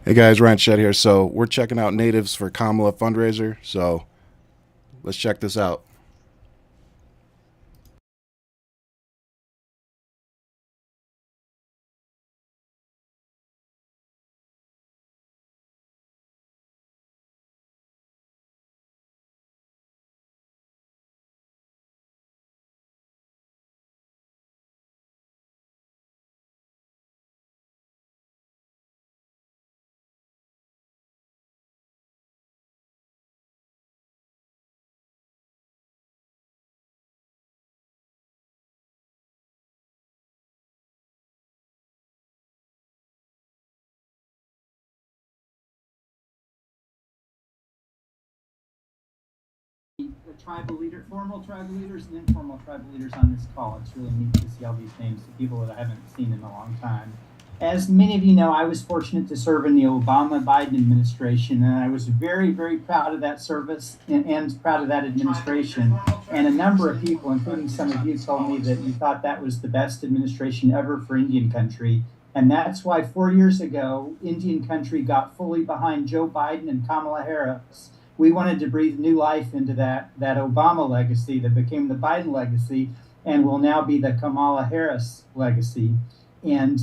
Hey guys, ryanshead here. So we're checking out natives for Kamala Fundraiser. So let's check this out. Tribal leader, formal tribal leaders and informal tribal leaders on this call. It's really neat to see all these names of people that I haven't seen in a long time. As many of you know, I was fortunate to serve in the Obama-Biden administration, and I was very, very proud of that service and proud of that administration. And a number of people, including some of you, told me that you thought that was the best administration ever for Indian country. And that's why 4 years ago, Indian country got fully behind Joe Biden and Kamala Harris. We wanted to breathe new life into that Obama legacy that became the Biden legacy and will now be the Kamala Harris legacy. And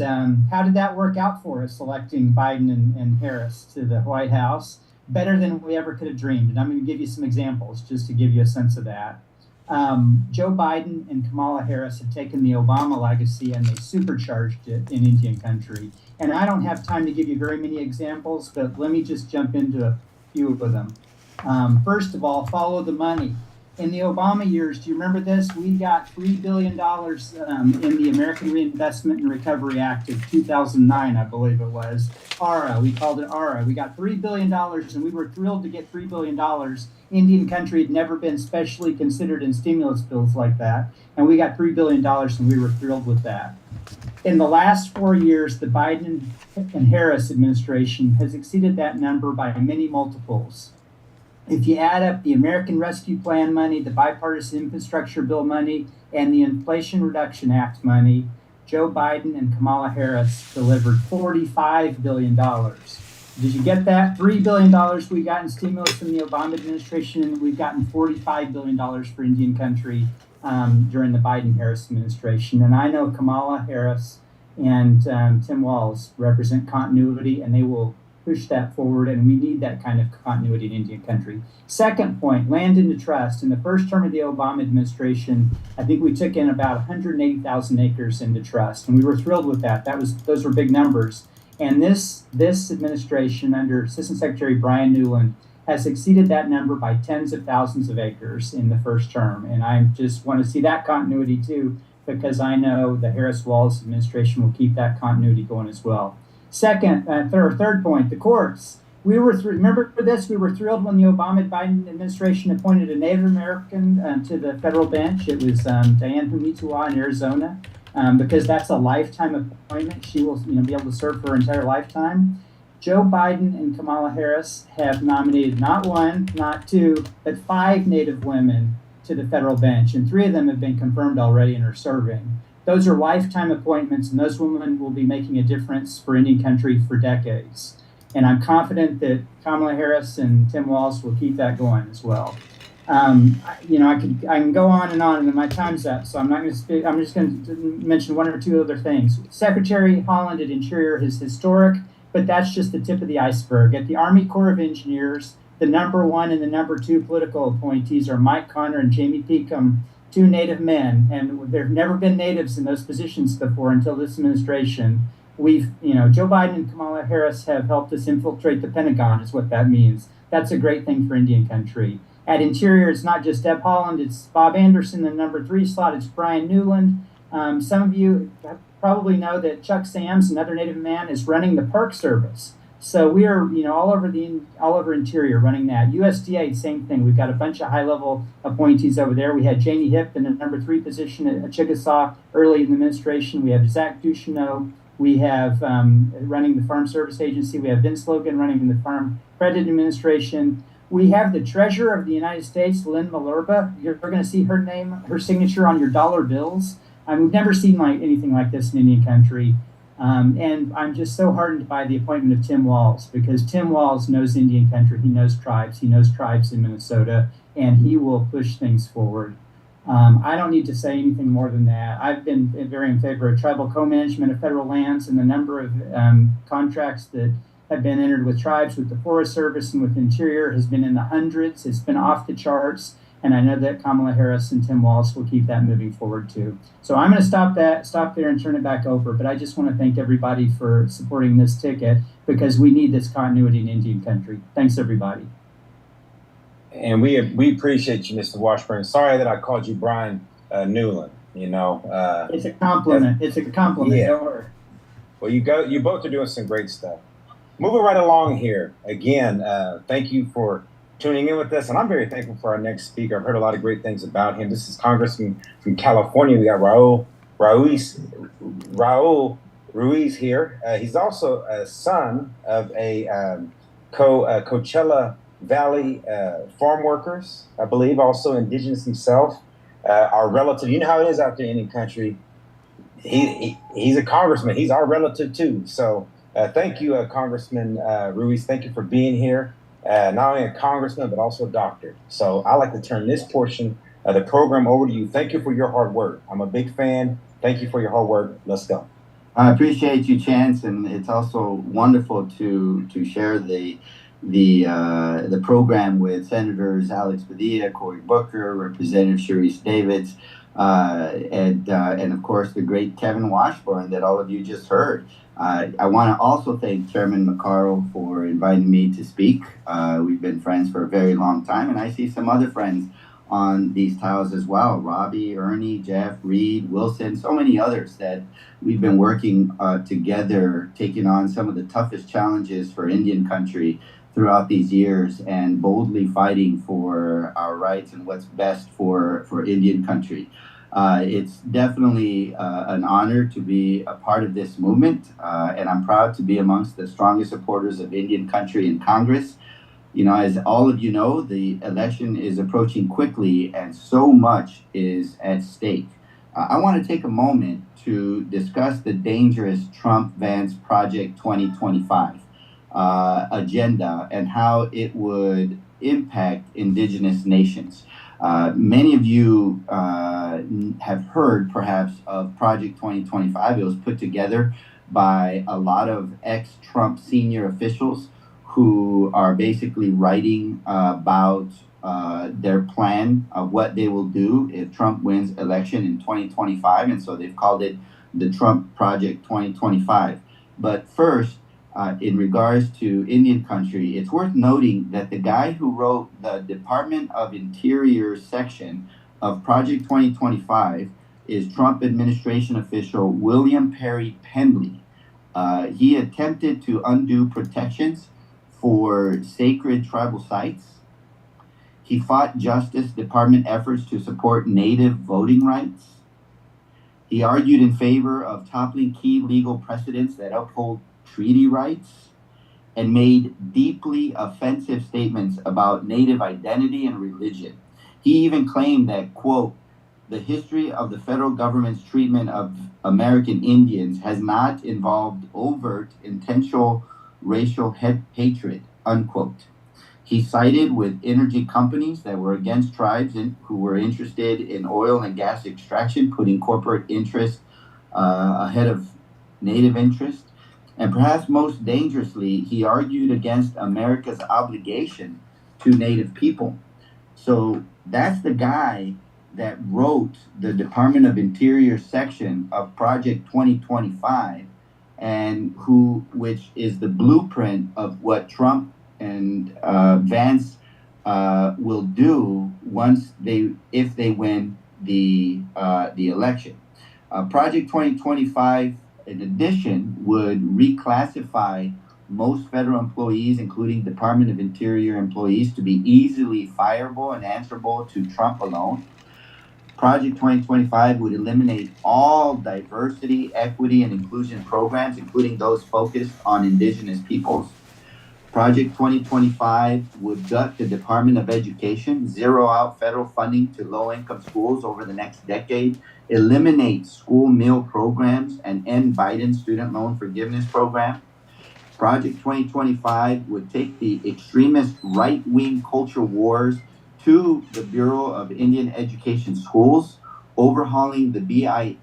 how did that work out for us, electing Biden and Harris to the White House? Better than we ever could have dreamed. And I'm going to give you some examples just to give you a sense of that. Joe Biden and Kamala Harris have taken the Obama legacy and they supercharged it in Indian country. And I don't have time to give you very many examples, but let me just jump into a few of them. First of all, follow the money. In the Obama years, do you remember this? We got $3 billion in the American Reinvestment and Recovery Act of 2009, I believe it was. ARA, we called it ARA. We got $3 billion, and we were thrilled to get $3 billion. Indian country had never been specially considered in stimulus bills like that. And we got $3 billion, and we were thrilled with that. In the last 4 years, the Biden and Harris administration has exceeded that number by many multiples. If you add up the American Rescue Plan money, the Bipartisan Infrastructure Bill money, and the Inflation Reduction Act money, Joe Biden and Kamala Harris delivered $45 billion. Did you get that? $3 billion we got in stimulus from the Obama administration. We've gotten $45 billion for Indian country during the Biden-Harris administration. And I know Kamala Harris and Tim Walz represent continuity, and they will push that forward, and we need that kind of continuity in Indian country. Second point, land into trust. In the first term of the Obama administration, I think we took in about 180,000 acres into trust, and we were thrilled with that. Those were big numbers. And this administration, under Assistant Secretary Brian Newland, has exceeded that number by tens of thousands of acres in the first term. And I just want to see that continuity too, because I know the Harris-Walz administration will keep that continuity going as well. Third point, the courts. Remember this? We were thrilled when the Obama-Biden administration appointed a Native American to the federal bench. It was Diane Humitua in Arizona, because that's a lifetime appointment. She will, be able to serve for her entire lifetime. Joe Biden and Kamala Harris have nominated not one, not two, but 5 Native women to the federal bench, and 3 of them have been confirmed already and are serving. Those are lifetime appointments, and those women will be making a difference for Indian country for decades. And I'm confident that Kamala Harris and Tim Walz will keep that going as well. I can go on, and my time's up, so I'm not going to speak. I'm just going to mention 1 or 2 other things. Secretary Holland at Interior is historic, but that's just the tip of the iceberg. At the Army Corps of Engineers, the number 1 and the number 2 political appointees are Mike Connor and Jamie Peacom, 2 Native men, and there have never been natives in those positions before until this administration. Joe Biden and Kamala Harris have helped us infiltrate the Pentagon, is what that means. That's a great thing for Indian country. At Interior, it's not just Deb Haaland, it's Bob Anderson, the number 3 slot, it's Brian Newland. Some of you probably know that Chuck Sams, another Native man, is running the Park Service. So we are, all over Interior running that. USDA, same thing. We've got a bunch of high-level appointees over there. We had Janie Hipp in the number 3 position at Chickasaw early in the administration. We have Zach Ducheneau. We have running the Farm Service Agency. We have Vince Logan running the Farm Credit Administration. We have the Treasurer of the United States, Lynn Malerba. You're going to see her signature on your dollar bills. We've never seen anything like this in Indian country. And I'm just so heartened by the appointment of Tim Walz, because Tim Walz knows Indian country. He knows tribes in Minnesota, and he will push things forward. I don't need to say anything more than that. I've been very in favor of tribal co-management of federal lands, and the number of contracts that have been entered with tribes, with the Forest Service and with Interior, has been in the hundreds. It's been off the charts. And I know that Kamala Harris and Tim Walz will keep that moving forward too. So I'm going to stop there and turn it back over. But I just want to thank everybody for supporting this ticket, because we need this continuity in Indian country. Thanks, everybody. And we appreciate you, Mr. Washburn. Sorry that I called you Brian Newland. It's a compliment. It's a compliment. Yeah. Don't worry. Well, you both are doing some great stuff. Moving right along here. Again, thank you for tuning in with us, and I'm very thankful for our next speaker. I've heard a lot of great things about him. This is Congressman from California. We got Raul Ruiz here. He's also a son of a Coachella Valley farm workers, I believe, also indigenous himself. Our relative, you know how it is out there in Indian country. He's a congressman. He's our relative too. So thank you, Congressman Ruiz. Thank you for being here. Not only a congressman, but also a doctor. So I like to turn this portion of the program over to you. Thank you for your hard work. I'm a big fan. Thank you for your hard work. Let's go. I appreciate you, Chance, and it's also wonderful to share the program with Senators Alex Padilla, Cory Booker, Representative Sharice Davids, and of course the great Kevin Washburn that all of you just heard. I want to also thank Chairman McCarroll for inviting me to speak. We've been friends for a very long time, and I see some other friends on these tiles as well. Robbie, Ernie, Jeff, Reed, Wilson, so many others that we've been working together, taking on some of the toughest challenges for Indian country throughout these years, and boldly fighting for our rights and what's best for Indian country. It's definitely an honor to be a part of this movement, and I'm proud to be amongst the strongest supporters of Indian country in Congress. You know, as all of you know, the election is approaching quickly, and so much is at stake. I want to take a moment to discuss the dangerous Trump-Vance Project 2025 agenda and how it would impact indigenous nations. Many of you have heard perhaps of Project 2025. It was put together by a lot of ex-Trump senior officials who are basically writing about their plan of what they will do if Trump wins election in 2025. And so they've called it the Trump Project 2025. But first, in regards to Indian country, it's worth noting that the guy who wrote the Department of Interior section of Project 2025 is Trump administration official William Perry Pendley. He attempted to undo protections for sacred tribal sites. He fought Justice Department efforts to support Native voting rights. He argued in favor of toppling key legal precedents that uphold treaty rights, and made deeply offensive statements about Native identity and religion. He even claimed that, quote, the history of the federal government's treatment of American Indians has not involved overt, intentional racial hatred, unquote. He sided with energy companies that were against tribes and who were interested in oil and gas extraction, putting corporate interest ahead of Native interest. And perhaps most dangerously, he argued against America's obligation to Native people. So that's the guy that wrote the Department of Interior section of Project 2025, and which is the blueprint of what Trump and Vance will do if they win the election. Project 2025, in addition, would reclassify most federal employees, including Department of Interior employees, to be easily fireable and answerable to Trump alone. Project 2025 would eliminate all diversity, equity, and inclusion programs, including those focused on indigenous peoples. Project 2025 would gut the Department of Education, zero out federal funding to low-income schools over the next decade, eliminate school meal programs, and end Biden's student loan forgiveness program. Project 2025 would take the extremist right-wing culture wars to the Bureau of Indian Education Schools, overhauling the BIE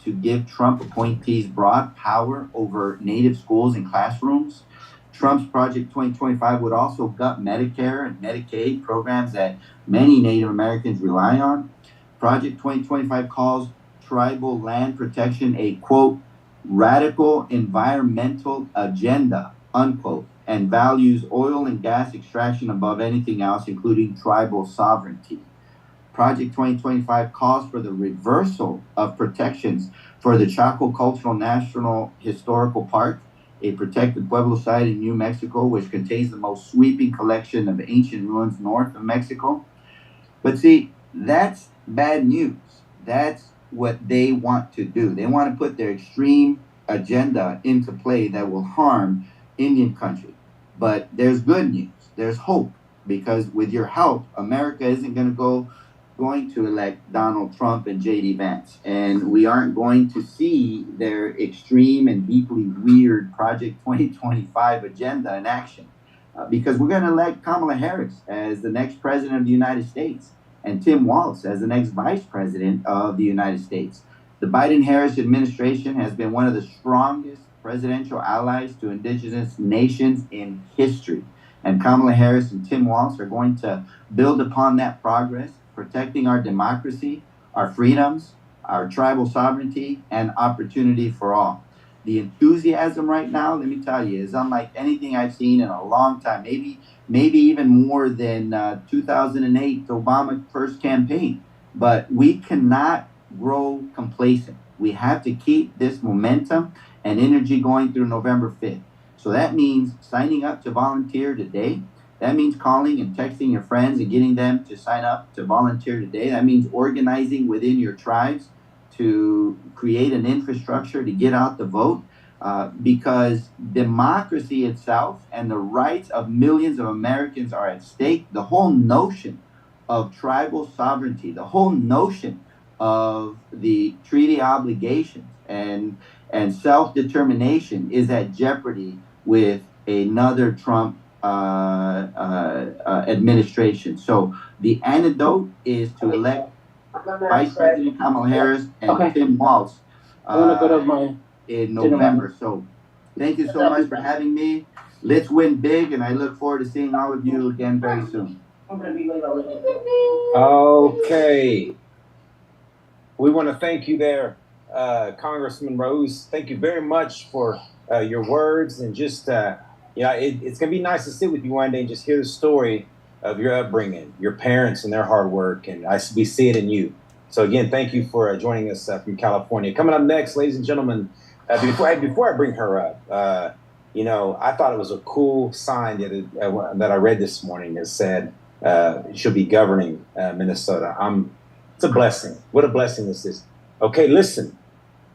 to give Trump appointees broad power over Native schools and classrooms. Trump's Project 2025 would also gut Medicare and Medicaid programs that many Native Americans rely on. Project 2025 calls tribal land protection a, quote, radical environmental agenda, unquote, and values oil and gas extraction above anything else, including tribal sovereignty. Project 2025 calls for the reversal of protections for the Chaco Cultural National Historical Park, a protected pueblo site in New Mexico, which contains the most sweeping collection of ancient ruins north of Mexico. But see, that's bad news. That's what they want to do. They want to put their extreme agenda into play that will harm Indian country. But there's good news. There's hope, because with your help, America isn't going to elect Donald Trump and J.D. Vance. And we aren't going to see their extreme and deeply weird Project 2025 agenda in action. Because we're going to elect Kamala Harris as the next president of the United States and Tim Walz as the next vice president of the United States. The Biden-Harris administration has been one of the strongest presidential allies to indigenous nations in history. And Kamala Harris and Tim Walz are going to build upon that progress, protecting our democracy, our freedoms, our tribal sovereignty, and opportunity for all. The enthusiasm right now, let me tell you, is unlike anything I've seen in a long time, maybe even more than 2008, Obama's first campaign. But we cannot grow complacent. We have to keep this momentum and energy going through November 5th. So that means signing up to volunteer today. That means calling and texting your friends and getting them to sign up to volunteer today. That means organizing within your tribes to create an infrastructure to get out the vote, because democracy itself and the rights of millions of Americans are at stake. The whole notion of tribal sovereignty, the whole notion of the treaty obligations and self-determination is at jeopardy with another Trump administration. So the antidote is to elect Vice President Kamala Harris and Tim Walz in November. So thank you so much for having me. Let's win big, and I look forward to seeing all of you again very soon. Okay. We want to thank you there, Congressman Rose. Thank you very much for your words, and just, it's going to be nice to sit with you one day and just hear the story of your upbringing, your parents and their hard work, and we see it in you. So again, thank you for joining us from California. Coming up next, ladies and gentlemen, before I bring her up, I thought it was a cool sign that I read this morning that said she'll be governing Minnesota. It's a blessing. What a blessing this is. Okay, listen,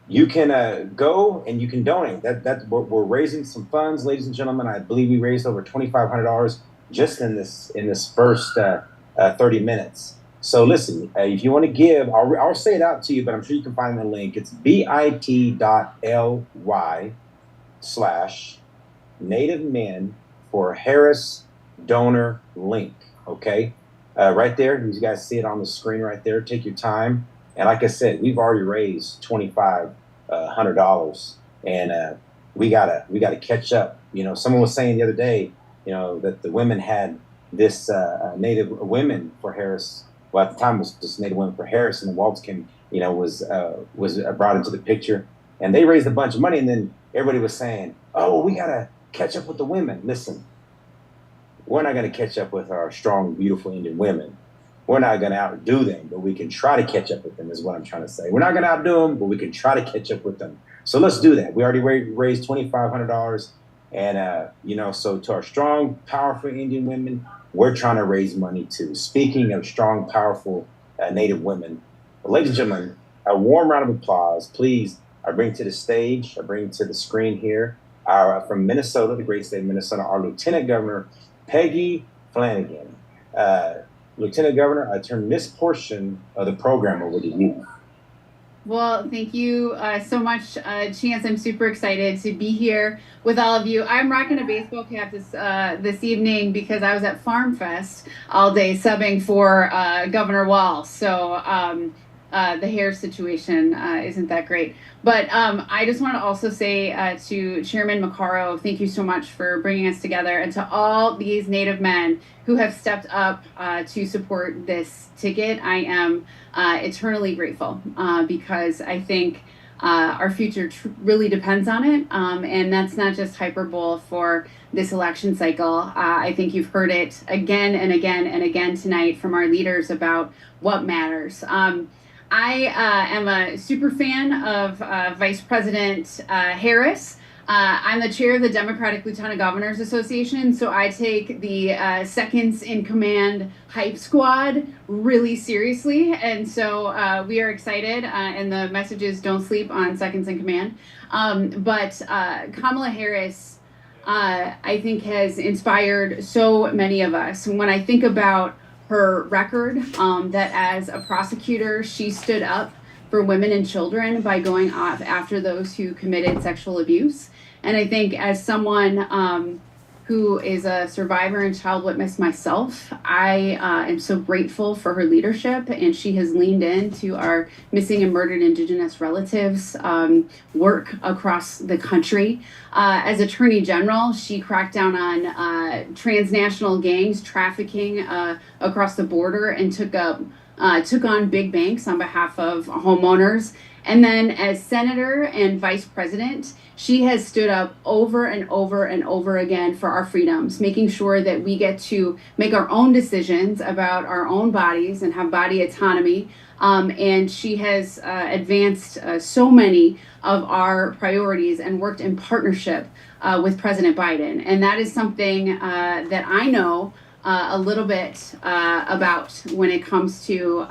you can go and you can donate. We're raising some funds, ladies and gentlemen. I believe we raised over $2,500 just in this first 30 minutes. So listen, if you want to give, I'll say it out to you, but I'm sure you can find the link. It's bit.ly/Native Men for Harris donor link. Okay, right there. You guys see it on the screen right there. Take your time. And like I said, we've already raised $2,500, and we gotta catch up. Someone was saying the other day, that the women had this Native Women for Harris. Well, at the time it was just Native Women for Harris, and the Walz came, was brought into the picture, and they raised a bunch of money, and then everybody was saying, "Oh, we gotta catch up with the women." Listen, we're not gonna catch up with our strong, beautiful Indian women. We're not gonna outdo them, but we can try to catch up with them. Is what I'm trying to say. We're not gonna outdo them, but we can try to catch up with them. So let's do that. We already raised $2,500. And, so to our strong, powerful Indian women, we're trying to raise money too. Speaking of strong, powerful Native women, ladies and gentlemen, a warm round of applause, please. I bring to the stage, I bring to the screen here, from Minnesota, the great state of Minnesota, our Lieutenant Governor, Peggy Flanagan. Lieutenant Governor, I turn this portion of the program over to you. Well, thank you so much, Chance. I'm super excited to be here with all of you. I'm rocking a baseball cap this evening because I was at Farm Fest all day subbing for Governor Walz. So the hair situation isn't that great. But I just want to also say to Chairman Maccaro, thank you so much for bringing us together, and to all these Native men who have stepped up to support this ticket. I am eternally grateful because I think our future really depends on it. And that's not just hyperbole for this election cycle. I think you've heard it again and again and again tonight from our leaders about what matters. I am a super fan of Vice President Harris. I'm the chair of the Democratic Lieutenant Governors Association, so I take the seconds in command hype squad really seriously. And so we are excited, and the message is don't sleep on seconds in command. But Kamala Harris, I think, has inspired so many of us. When I think about her record, that as a prosecutor, she stood up for women and children by going off after those who committed sexual abuse. And I think as someone who is a survivor and child witness myself, I am so grateful for her leadership, and she has leaned into our missing and murdered Indigenous relatives work across the country. As Attorney General, she cracked down on transnational gangs trafficking across the border and took on big banks on behalf of homeowners. And then as Senator and Vice President, she has stood up over and over and over again for our freedoms, making sure that we get to make our own decisions about our own bodies and have body autonomy. And she has advanced so many of our priorities and worked in partnership with President Biden. And that is something that I know a little bit about when it comes to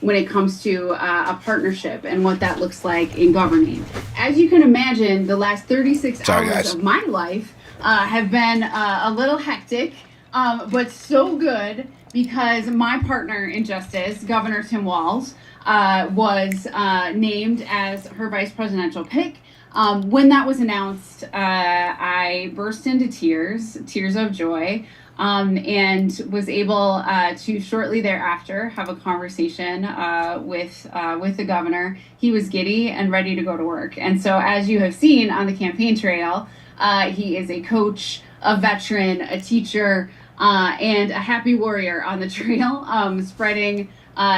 a partnership and what that looks like in governing. As you can imagine, the last 36 hours of my life have been a little hectic, but so good, because my partner in justice, Governor Tim Walz, was named as her vice presidential pick. When that was announced, I burst into tears of joy. And was able to shortly thereafter have a conversation with the governor. He was giddy and ready to go to work. And so, as you have seen on the campaign trail, he is a coach, a veteran, a teacher, and a happy warrior on the trail, spreading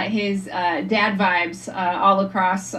his dad vibes all across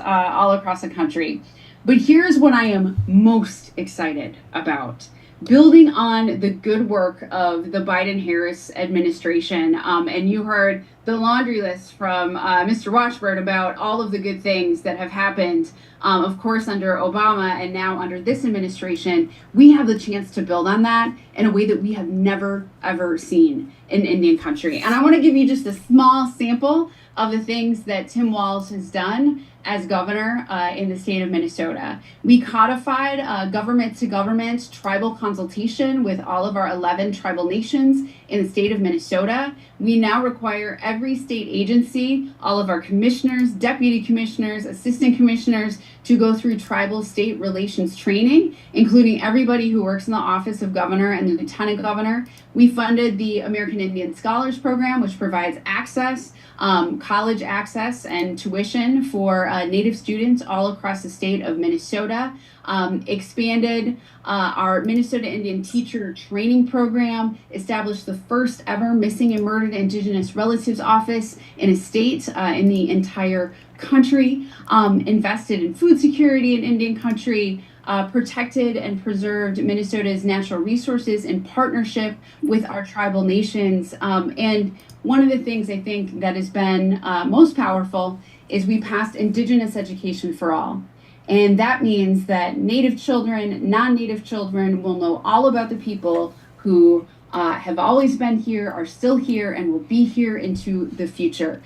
the country. But here's what I am most excited about. Building on the good work of the Biden-Harris administration, and you heard the laundry list from Mr. Washburn about all of the good things that have happened, of course, under Obama and now under this administration. We have the chance to build on that in a way that we have never, ever seen in Indian country. And I want to give you just a small sample of the things that Tim Walz has done as governor in the state of Minnesota. We codified government-to-government tribal consultation with all of our 11 tribal nations in the state of Minnesota. We now require every state agency, all of our commissioners, deputy commissioners, assistant commissioners, to go through tribal-state relations training, including everybody who works in the office of governor and the lieutenant governor. We funded the American Indian Scholars Program, which provides access, college access and tuition for Native students all across the state of Minnesota. Expanded our Minnesota Indian Teacher Training Program, established the first ever missing and murdered Indigenous relatives office in a state in the entire country, invested in food security in Indian country, protected and preserved Minnesota's natural resources in partnership with our tribal nations. And one of the things I think that has been most powerful is we passed Indigenous education for all. And that means that Native children, non-Native children will know all about the people who have always been here, are still here, and will be here into the future.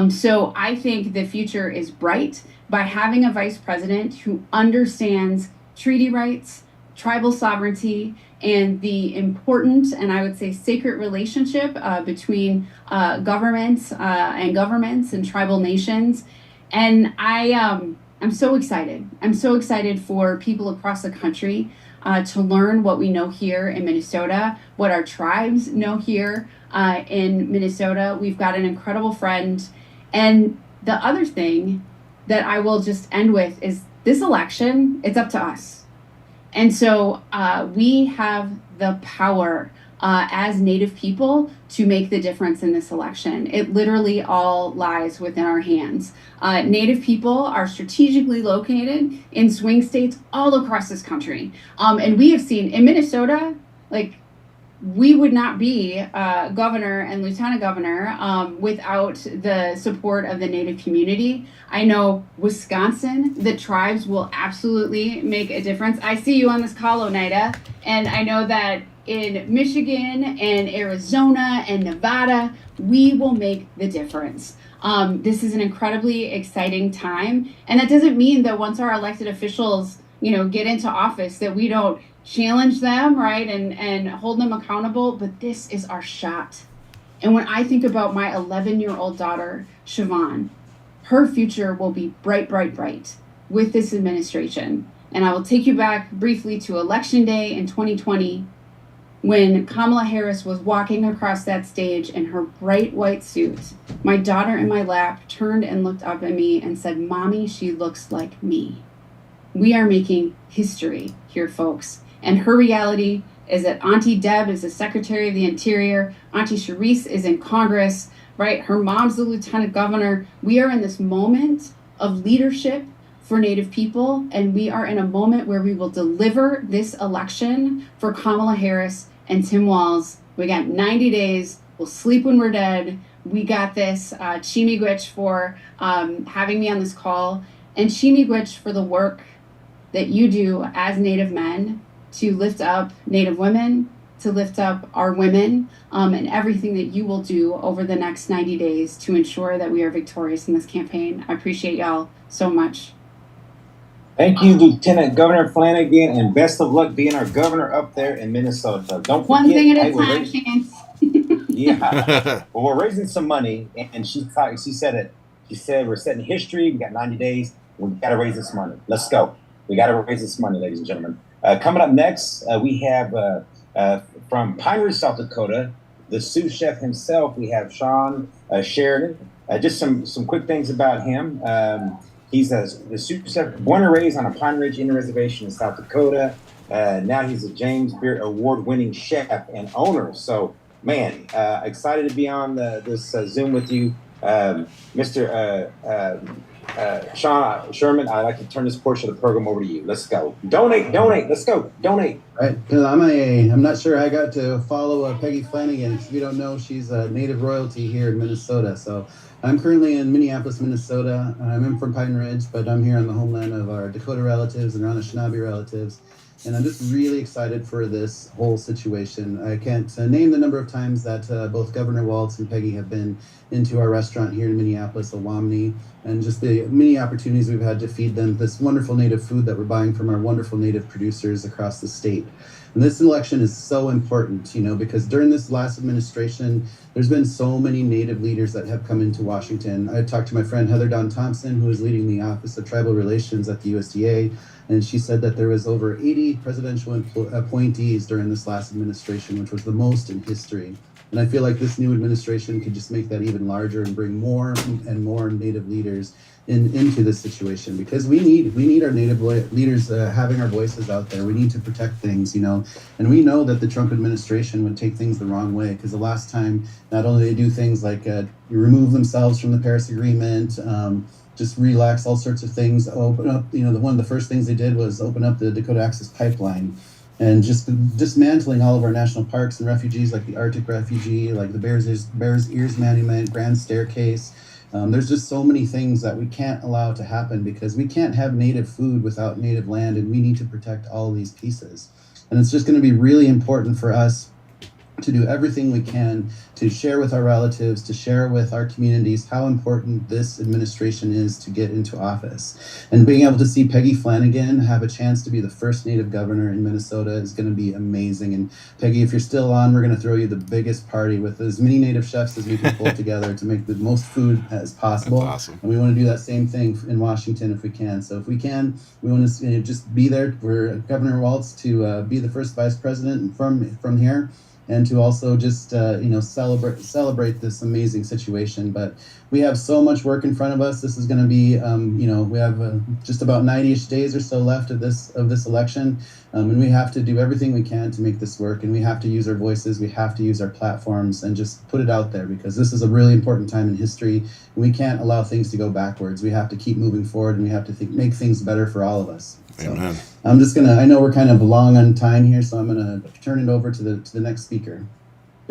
So I think the future is bright by having a vice president who understands treaty rights, tribal sovereignty and the important and I would say sacred relationship between governments and governments and tribal nations. And I'm so excited. I'm so excited for people across the country to learn what we know here in Minnesota, what our tribes know here in Minnesota. We've got an incredible friend. And the other thing that I will just end with is this election, it's up to us. And so we have the power as Native people to make the difference in this election. It literally all lies within our hands. Native people are strategically located in swing states all across this country. And we have seen in Minnesota, like, we would not be governor and lieutenant governor without the support of the Native community. I know Wisconsin, the tribes will absolutely make a difference. I see you on this call, Oneida, and I know that in Michigan and Arizona and Nevada, we will make the difference. This is an incredibly exciting time. And that doesn't mean that once our elected officials, get into office that we don't challenge them, right, and hold them accountable, but this is our shot. And when I think about my 11-year-old daughter, Siobhan, her future will be bright, bright, bright with this administration. And I will take you back briefly to Election Day in 2020, when Kamala Harris was walking across that stage in her bright white suit. My daughter in my lap turned and looked up at me and said, "Mommy, she looks like me." We are making history here, folks. And her reality is that Auntie Deb is the Secretary of the Interior. Auntie Sharice is in Congress, right? Her mom's the Lieutenant Governor. We are in this moment of leadership for Native people, and we are in a moment where we will deliver this election for Kamala Harris and Tim Walz. We got 90 days. We'll sleep when we're dead. We got this. Chimigwich for having me on this call, and Chimigwich for the work that you do as Native men to lift up Native women, to lift up our women, and everything that you will do over the next 90 days to ensure that we are victorious in this campaign. I appreciate y'all so much. Thank you, Lieutenant Governor Flanagan, and best of luck being our governor up there in Minnesota. Don't forget, one thing at a time, Chance. Yeah. Well, we're raising some money, and she said it. She said we're setting history. We got 90 days. We got to raise this money. Let's go. We got to raise this money, ladies and gentlemen. Coming up next, we have from Pine Ridge, South Dakota, the sous chef himself. We have Sean Sheridan. Just some quick things about him. He's the sous chef, born and raised on a Pine Ridge Indian reservation in South Dakota. Now he's a James Beard Award-winning chef and owner. So, man, excited to be on this Zoom with you, Mr. Sean Sherman. I'd like to turn this portion of the program over to you. Let's go. Donate. Let's go. Donate. Right. I'm not sure I got to follow Peggy Flanagan. If you don't know, she's a native royalty here in Minnesota. So I'm currently in Minneapolis, Minnesota. I'm from Pine Ridge, but I'm here on the homeland of our Dakota relatives and Anishinaabe relatives. And I'm just really excited for this whole situation. I can't name the number of times that both Governor Walz and Peggy have been into our restaurant here in Minneapolis, Awamni, and just the many opportunities we've had to feed them this wonderful native food that we're buying from our wonderful native producers across the state. And this election is so important, because during this last administration, there's been so many native leaders that have come into Washington. I talked to my friend Heather Dawn Thompson, who is leading the Office of Tribal Relations at the USDA, and she said that there was over 80 presidential appointees during this last administration, which was the most in history. And I feel like this new administration could just make that even larger and bring more and more native leaders into this situation, because we need our native leaders having our voices out there. We need to protect things, and we know that the Trump administration would take things the wrong way, because the last time, not only they do things like remove themselves from the Paris Agreement, just relax all sorts of things, open up, one of the first things they did was open up the Dakota Access Pipeline, and just dismantling all of our national parks and refuges, like the Arctic Refugee, like the Bears Ears Monument, Grand Staircase. There's just so many things that we can't allow to happen, because we can't have native food without native land, and we need to protect all these pieces. And it's just going to be really important for us to do everything we can to share with our relatives, to share with our communities how important this administration is to get into office. And being able to see Peggy Flanagan have a chance to be the first Native governor in Minnesota is going to be amazing. And Peggy, if you're still on, we're going to throw you the biggest party with as many Native chefs as we can pull together to make the most food as possible. That's awesome. And we want to do that same thing in Washington if we can. So if we can, we want to just be there for Governor Walz to be the first vice president from here, and to also just celebrate this amazing situation. But we have so much work in front of us. This is going to be, we have just about 90-ish days or so left of this election, and we have to do everything we can to make this work. And we have to use our voices, we have to use our platforms, and just put it out there, because this is a really important time in history. And we can't allow things to go backwards. We have to keep moving forward, and we have to make things better for all of us. Amen. So I'm just I know we're kind of long on time here, so I'm gonna turn it over to the next speaker.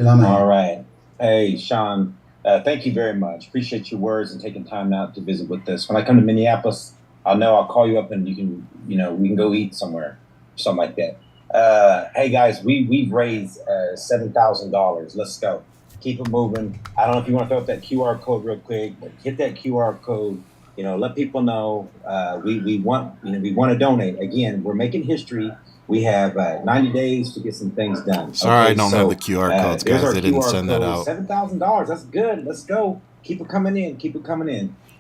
All right. Hey, Sean, thank you very much. Appreciate your words and taking time out to visit with us. When I come to Minneapolis, I'll call you up and we can go eat somewhere, something like that. Hey guys, we've raised $7,000. Let's go. Keep it moving. I don't know if you want to throw up that QR code real quick, but hit that QR code. Let people know we want to donate. Again, we're making history. We have 90 days to get some things done. Sorry, I don't have the QR codes, guys. They didn't send that out. $7,000. That's good. Let's go. Keep it coming in.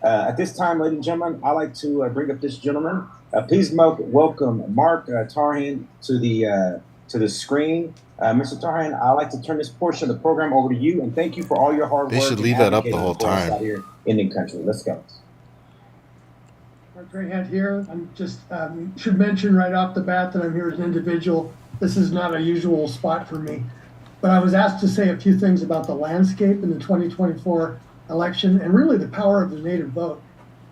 At this time, ladies and gentlemen, I'd like to bring up this gentleman. Please welcome Mark Tarhan to the screen. Mr. Tarhan, I'd like to turn this portion of the program over to you, and thank you for all your hard work. They should leave that up the whole time. Out here in the country. Let's go. Mark Tarhan here. I'm just should mention right off the bat that I'm here as an individual. This is not a usual spot for me, but I was asked to say a few things about the landscape in the 2024 election and really the power of the Native vote.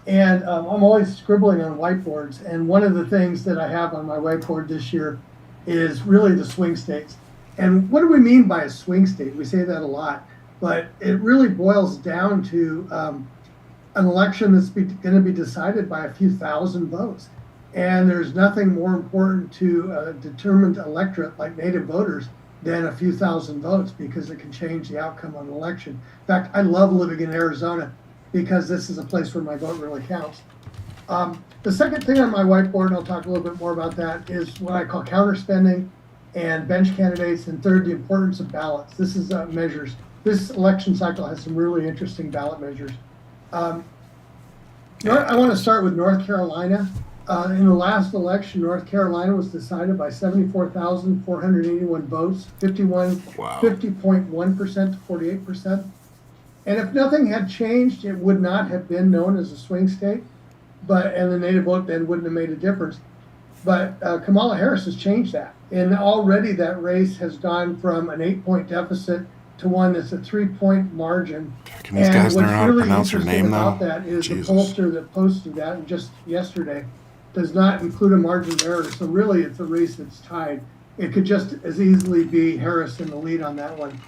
And I'm always scribbling on whiteboards, and one of the things that I have on my whiteboard this year is really the swing states. And what do we mean by a swing state? We say that a lot, but it really boils down to an election that's going to be decided by a few thousand votes. And there's nothing more important to a determined electorate like Native voters than a few thousand votes, because it can change the outcome of an election. In fact, I love living in Arizona because this is a place where my vote really counts. The second thing on my whiteboard, and I'll talk a little bit more about that, is what I call counterspending and bench candidates. And third, the importance of ballots. This is measures. This election cycle has some really interesting ballot measures. I want to start with North Carolina. In the last election, North Carolina was decided by 74,481 votes, 50.1% to 48%. And if nothing had changed, it would not have been known as a swing state, and the Native vote then wouldn't have made a difference. But Kamala Harris has changed that. And already that race has gone from an 8-point deficit to one that's a 3-point margin. Can these guys learn how to pronounce her name now? About that is the pollster that posted that just yesterday does not include a margin of error. So really it's a race that's tied. It could just as easily be Harris in the lead on that one.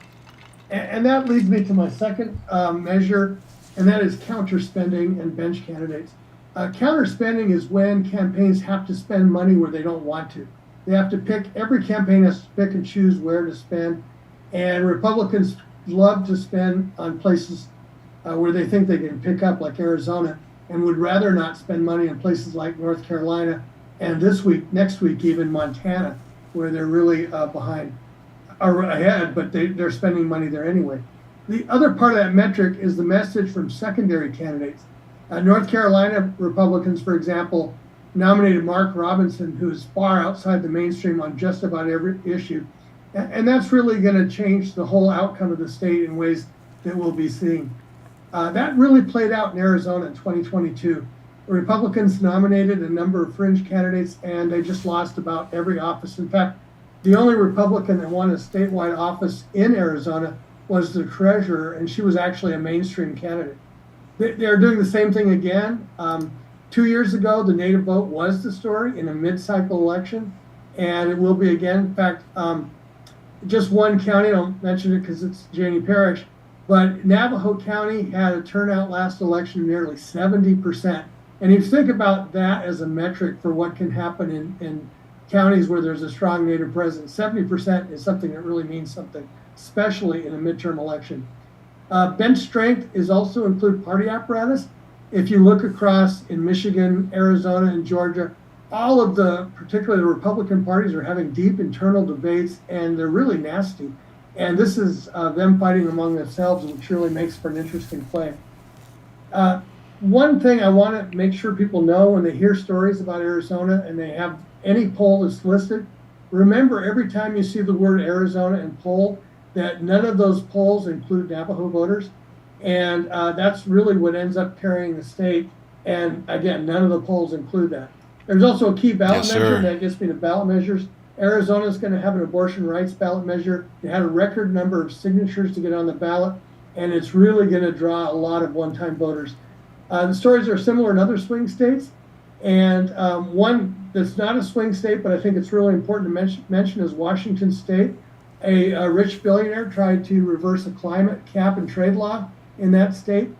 And that leads me to my second measure, and that is counterspending and bench candidates. Counterspending is when campaigns have to spend money where they don't want to. They have to every campaign has to pick and choose where to spend. And Republicans love to spend on places where they think they can pick up, like Arizona, and would rather not spend money in places like North Carolina, and next week, even Montana, where they're really ahead, but they're spending money there anyway. The other part of that metric is the message from secondary candidates. North Carolina Republicans, for example, nominated Mark Robinson, who is far outside the mainstream on just about every issue. And that's really going to change the whole outcome of the state in ways that we'll be seeing. That really played out in Arizona in 2022. The Republicans nominated a number of fringe candidates, and they just lost about every office. In fact, the only Republican that won a statewide office in Arizona was the treasurer, and she was actually a mainstream candidate. They're doing the same thing again. 2 years ago, the Native vote was the story in a mid-cycle election, and it will be again. In fact, just one county, I don't mention it because it's Janney Parish, but Navajo County had a turnout last election of nearly 70%. And if you think about that as a metric for what can happen in counties where there's a strong Native presence, 70% is something that really means something. especially in a midterm election. Bench strength is also include party apparatus. If you look across in Michigan, Arizona, and Georgia, all of the, particularly the Republican parties, are having deep internal debates, and they're really nasty. And this is them fighting among themselves, which really makes for an interesting play. One thing I want to make sure people know when they hear stories about Arizona and they have any poll that's listed, remember every time you see the word Arizona and poll, that none of those polls include Navajo voters. And that's really what ends up carrying the state. And again, none of the polls include that. There's also a key ballot measure that gets me to ballot measures. Arizona is going to have an abortion rights ballot measure. It had a record number of signatures to get on the ballot, and it's really going to draw a lot of one-time voters. The stories are similar in other swing states, and one that's not a swing state, but I think it's really important to mention is Washington State. A rich billionaire tried to reverse a climate cap and trade law in that state.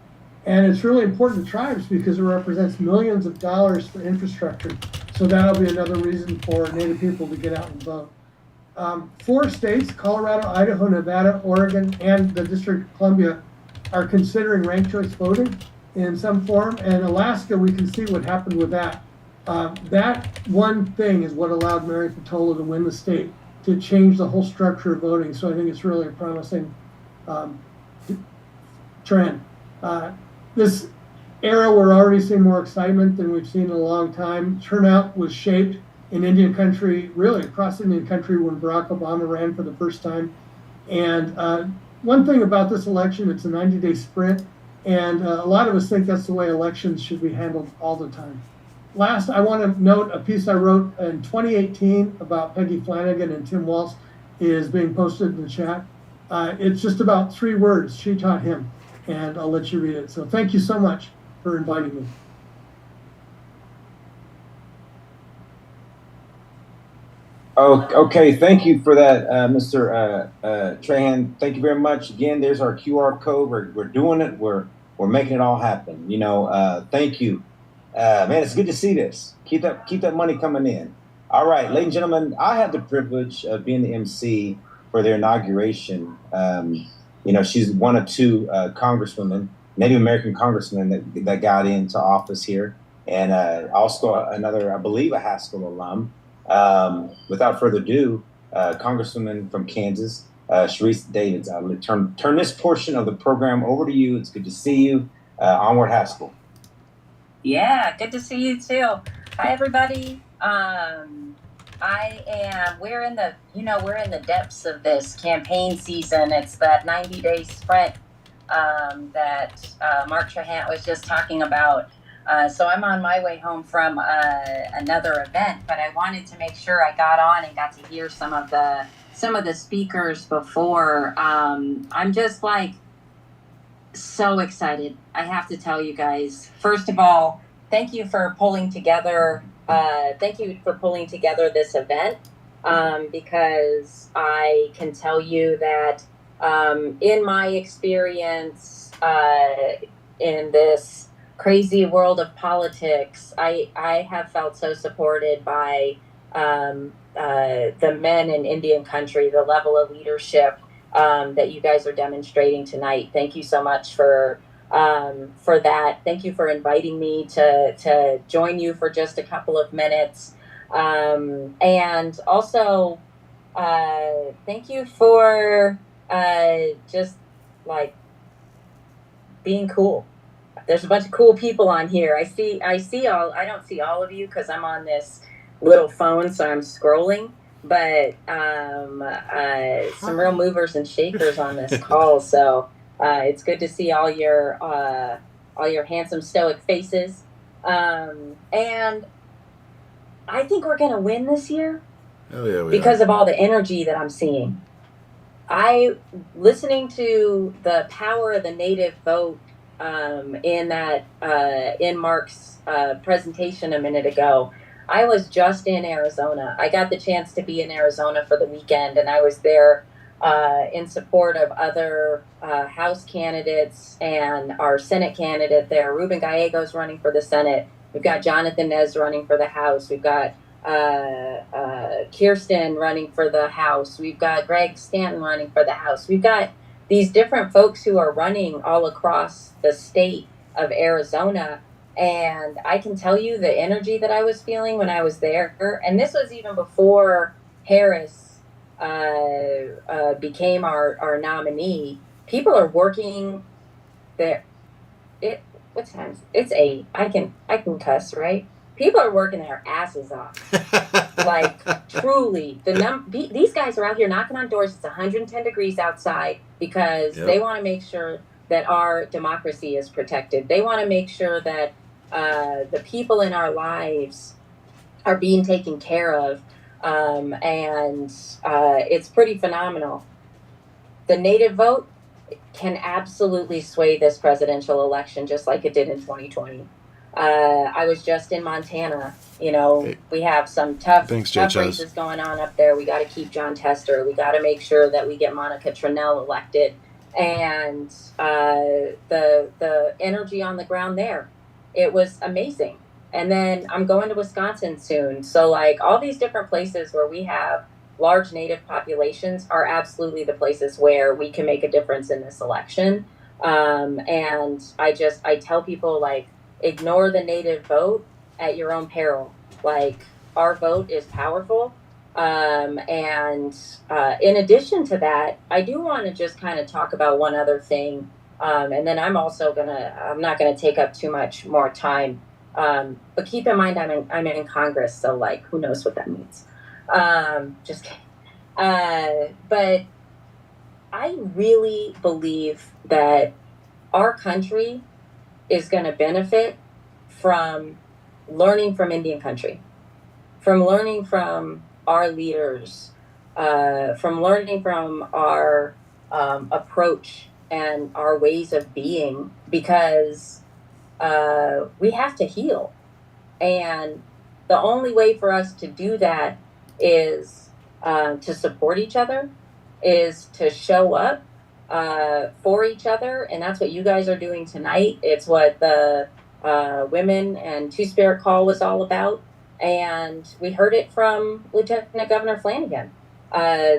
And it's really important to tribes because it represents millions of dollars for infrastructure. So that'll be another reason for Native people to get out and vote. 4 states, Colorado, Idaho, Nevada, Oregon, and the District of Columbia, are considering ranked choice voting in some form. And Alaska, we can see what happened with that. That one thing is what allowed Mary Patola to win the state, to change the whole structure of voting. So I think it's really a promising trend. This era, we're already seeing more excitement than we've seen in a long time. Turnout was shaped in Indian country, really across Indian country, when Barack Obama ran for the first time. And one thing about this election, it's a 90-day sprint, and a lot of us think that's the way elections should be handled all the time. Last, I want to note a piece I wrote in 2018 about Peggy Flanagan and Tim Walz is being posted in the chat. It's just about 3 words, she taught him, and I'll let you read it. So thank you so much for inviting me. Oh, okay. Thank you for that, Mr. Trahan. Thank you very much. Again, there's our QR code. We're doing it. We're making it all happen. You know, thank you. Man, it's good to see this. Keep that money coming in. All right, ladies and gentlemen, I had the privilege of being the MC for their inauguration. You know, she's one of 2 congresswomen, Native American congressmen that got into office here, and also another, I believe, a Haskell alum. Without further ado, Congresswoman from Kansas, Shead Davids. I'll turn this portion of the program over to you. It's good to see you. Onward, Haskell. Yeah, good to see you too. Hi, everybody. We're in the depths of this campaign season. It's that 90-day sprint that Mark Trahan was just talking about. So I'm on my way home from another event, but I wanted to make sure I got on and got to hear some of the speakers before. I'm just like so excited. I have to tell you guys, first of all, thank you for pulling together this event, because I can tell you that in my experience in this crazy world of politics, I have felt so supported by the men in Indian country, the level of leadership that you guys are demonstrating tonight. Thank you so much for that. Thank you for inviting me to join you for just a couple of minutes. And also, thank you for just like being cool. There's a bunch of cool people on here. I don't see all of you because I'm on this little phone, so I'm scrolling, but some real movers and shakers on this call. So it's good to see all your handsome stoic faces. And I think we're going to win this year. Hell yeah, because of all the energy that I'm seeing. Listening to the power of the native vote in Mark's presentation a minute ago. I was just in Arizona. I got the chance to be in Arizona for the weekend, and I was there in support of other House candidates and our Senate candidate there. Ruben Gallego's running for the Senate. We've got Jonathan Nez running for the House. We've got Kirsten running for the House. We've got Greg Stanton running for the House. We've got these different folks who are running all across the state of Arizona. And I can tell you the energy that I was feeling when I was there. And this was even before Harris became our nominee. People are working there. What time? It's 8. I can cuss, right? People are working their asses off. Like, truly, these guys are out here knocking on doors. It's 110 degrees outside because they want to make sure that our democracy is protected. They want to make sure that the people in our lives are being taken care of. And it's pretty phenomenal. The native vote can absolutely sway this presidential election just like it did in 2020. I was just in Montana. You know, we have some tough races going on up there. We got to keep John Tester. We got to make sure that we get Monica Tranel elected. And the energy on the ground there, it was amazing. And then I'm going to Wisconsin soon. So, like, all these different places where we have large native populations are absolutely the places where we can make a difference in this election. And I tell people, like, ignore the native vote at your own peril. Like, our vote is powerful. And in addition to that, I do want to just kind of talk about one other thing. And then I'm not going to take up too much more time. But keep in mind, I'm in Congress. So, like, who knows what that means? Just kidding. But I really believe that our country is going to benefit from learning from Indian country, from learning from our leaders, from learning from our approach and our ways of being, because we have to heal. And the only way for us to do that is to support each other, is to show up for each other. And that's what you guys are doing tonight. It's what the Women and Two-Spirit Call was all about. And we heard it from Lieutenant Governor Flanagan.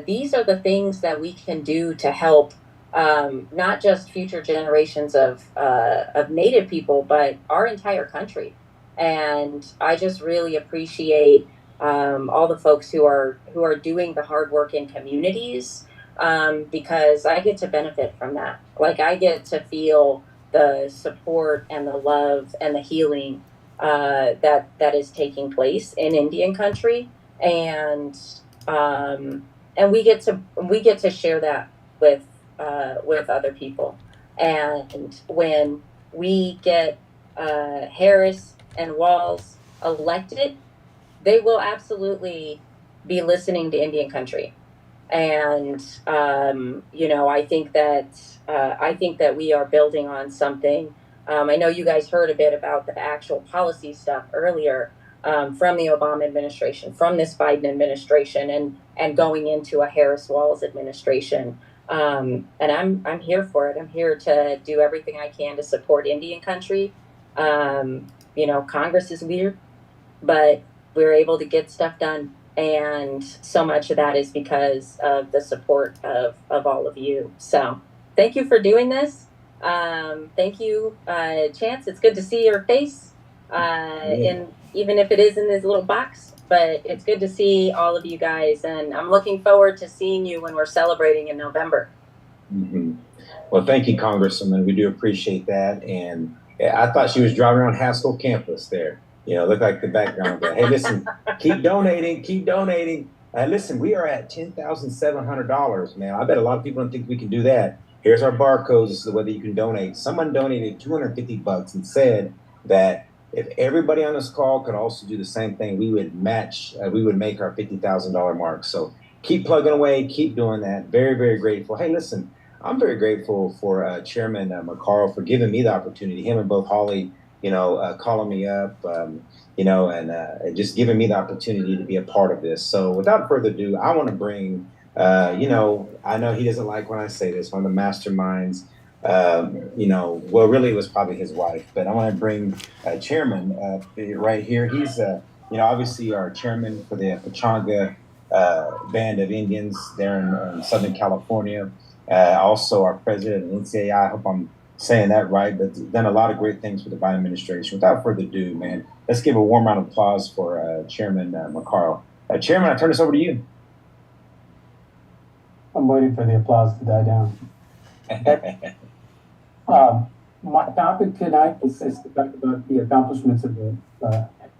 These are the things that we can do to help not just future generations of Native people, but our entire country. And I just really appreciate all the folks who are doing the hard work in communities, because I get to benefit from that. Like, I get to feel the support and the love and the healing that is taking place in Indian country, and we get to share that with other people. And when we get Harris and Walz elected, they will absolutely be listening to Indian country. And I think that we are building on something. I know you guys heard a bit about the actual policy stuff earlier from the Obama administration, from this Biden administration, and going into a Harris-Walz administration. And I'm here for it. I'm here to do everything I can to support Indian country. Congress is weird, but we're able to get stuff done. And so much of that is because of the support of all of you. So thank you for doing this. Thank you, Chance. It's good to see your face, even if it is in this little box. But it's good to see all of you guys. And I'm looking forward to seeing you when we're celebrating in November. Mm-hmm. Well, thank you, Congresswoman. We do appreciate that. And I thought she was driving around Haskell campus there. Look like the background. But hey, listen, keep donating. Listen, we are at $10,700, man. I bet a lot of people don't think we can do that. Here's our barcodes. This is whether you can donate. Someone donated $250 and said that if everybody on this call could also do the same thing, we would match. We would make our $50,000 mark. So keep plugging away. Keep doing that. Very, very grateful. Hey, listen, I'm very grateful for Chairman McCarl for giving me the opportunity. Him and both Holly, calling me up, and just giving me the opportunity to be a part of this. So without further ado, I want to bring, I know he doesn't like when I say this, one of the masterminds, well, really it was probably his wife, but I want to bring Chairman right here. He's, obviously our chairman for the Pechanga band of Indians there in Southern California. Also, our president of NCAI, I hope I'm saying that right, but done a lot of great things for the Biden administration. Without further ado, man, let's give a warm round of applause for Chairman McCarl. Chairman, I turn this over to you. I'm waiting for the applause to die down. My topic tonight is to talk about the accomplishments of the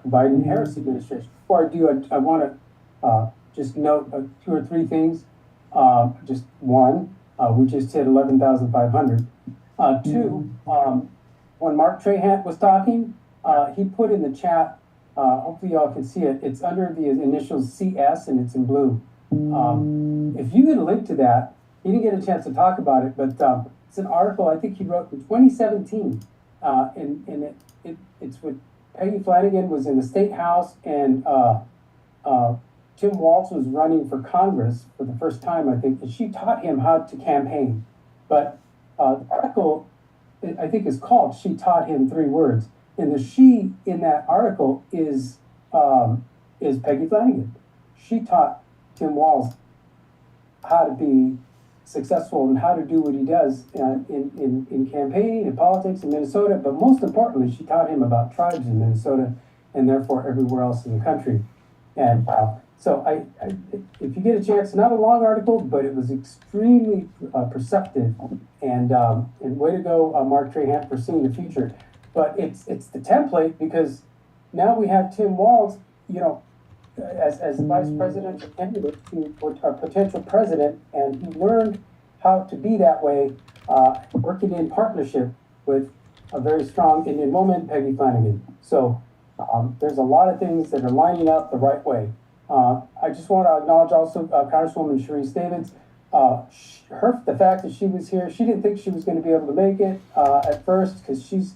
Biden-Harris administration. Before I do, I want to just note 2 or 3 things. Just one, we just hit 11,500. 2, when Mark Trahant was talking, he put in the chat, hopefully y'all can see it, it's under the initials CS and it's in blue. If you get a link to that, he didn't get a chance to talk about it, but it's an article I think he wrote in 2017, and it's with Peggy Flanagan was in the State House, and Tim Walz was running for Congress for the first time, I think, and she taught him how to campaign. But the article, I think, is called "She Taught Him 3 Words," and the "she" in that article is Peggy Flanagan. She taught Tim Walz how to be successful and how to do what he does in campaigning and politics in Minnesota, but most importantly, she taught him about tribes in Minnesota and therefore everywhere else in the country. And so if you get a chance, not a long article, but it was extremely perceptive, and way to go, Mark Trahant, for seeing the future. But it's the template, because now we have Tim Walz, as the vice presidential candidate for a potential president, and he learned how to be that way, working in partnership with a very strong Indian woman, Peggy Flanagan. So there's a lot of things that are lining up the right way. I just want to acknowledge also Congresswoman Shead Davids. The fact that she was here, she didn't think she was going to be able to make it at first, because she's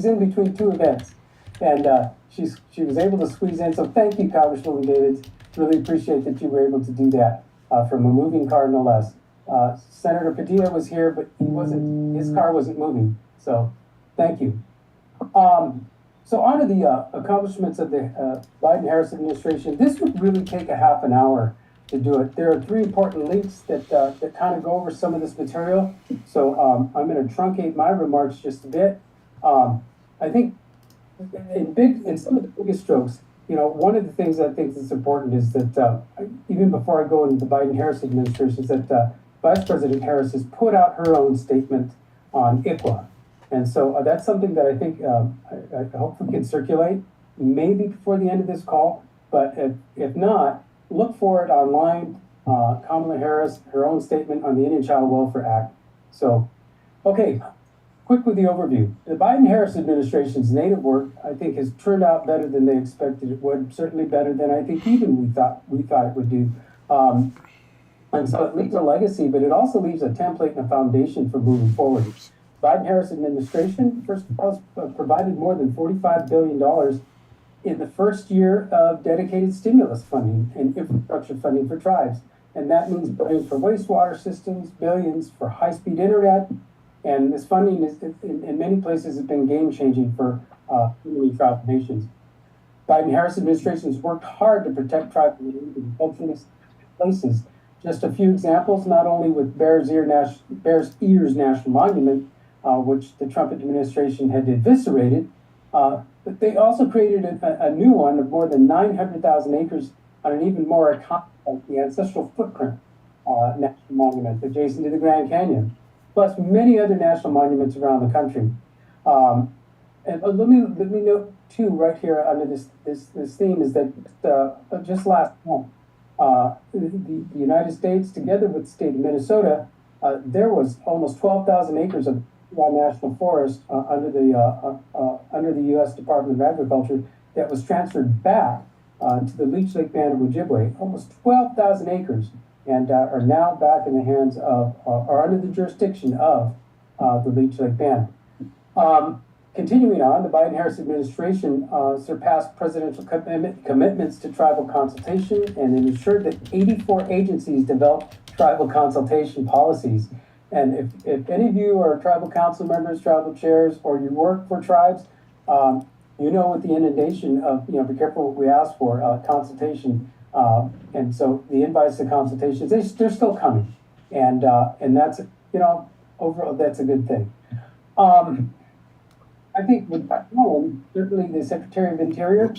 in between 2 events. And she was able to squeeze in. So thank you, Congresswoman Davids. Really appreciate that you were able to do that from a moving car, no less. Senator Padilla was here, but his car wasn't moving. So thank you. So on to the accomplishments of the Biden-Harris administration. This would really take a half an hour to do it. There are 3 important links that kind of go over some of this material. So I'm going to truncate my remarks just a bit. I think in some of the biggest strokes, one of the things I think that's important is that even before I go into the Biden-Harris administration, is that Vice President Harris has put out her own statement on ICWA. And so that's something that I think I hope we can circulate, maybe before the end of this call. But if not, look for it online. Kamala Harris, her own statement on the Indian Child Welfare Act. So, okay. Quick with the overview. The Biden-Harris administration's native work, I think, has turned out better than they expected it would. Certainly better than I think even we thought it would do. And so it leaves a legacy, but it also leaves a template and a foundation for moving forward. Biden-Harris administration first provided more than $45 billion in the first year of dedicated stimulus funding and infrastructure funding for tribes, and that means billions for wastewater systems, billions for high-speed internet. And this funding is, in many places, has been game-changing for community tribal nations. Biden-Harris administration has worked hard to protect tribal nations in culturally places. Just a few examples, not only with Bears Ears National Monument, which the Trump administration had eviscerated, but they also created a new one of more than 900,000 acres on an even more iconic, the Ancestral Footprint National Monument adjacent to the Grand Canyon, plus many other national monuments around the country. And let me note too, right here under this theme, is that just last month, the United States, together with the state of Minnesota, there was almost 12,000 acres of national forest under the U.S. Department of Agriculture that was transferred back to the Leech Lake Band of Ojibwe, almost 12,000 acres, and are now back in the hands of, or under the jurisdiction of, the Leech Lake Band. Continuing on, the Biden-Harris administration surpassed presidential commitments to tribal consultation and ensured that 84 agencies developed tribal consultation policies. And if any of you are tribal council members, tribal chairs, or you work for tribes, you know, with the inundation of, be careful what we ask for, consultation, And so the invites to consultations, they're still coming. And that's, overall, that's a good thing. I think with certainly the Secretary of Interior,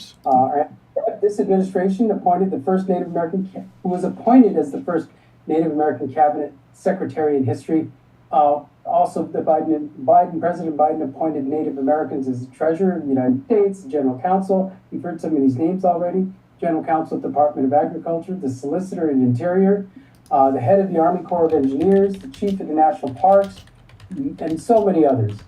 this administration appointed the first Native American, who was appointed as the first Native American cabinet secretary in history. Also, President Biden appointed Native Americans as the treasurer of the United States, the general counsel. You've heard some of these names already. General counsel, Department of Agriculture, the solicitor in Interior, the head of the Army Corps of Engineers, the chief of the national parks, and so many others.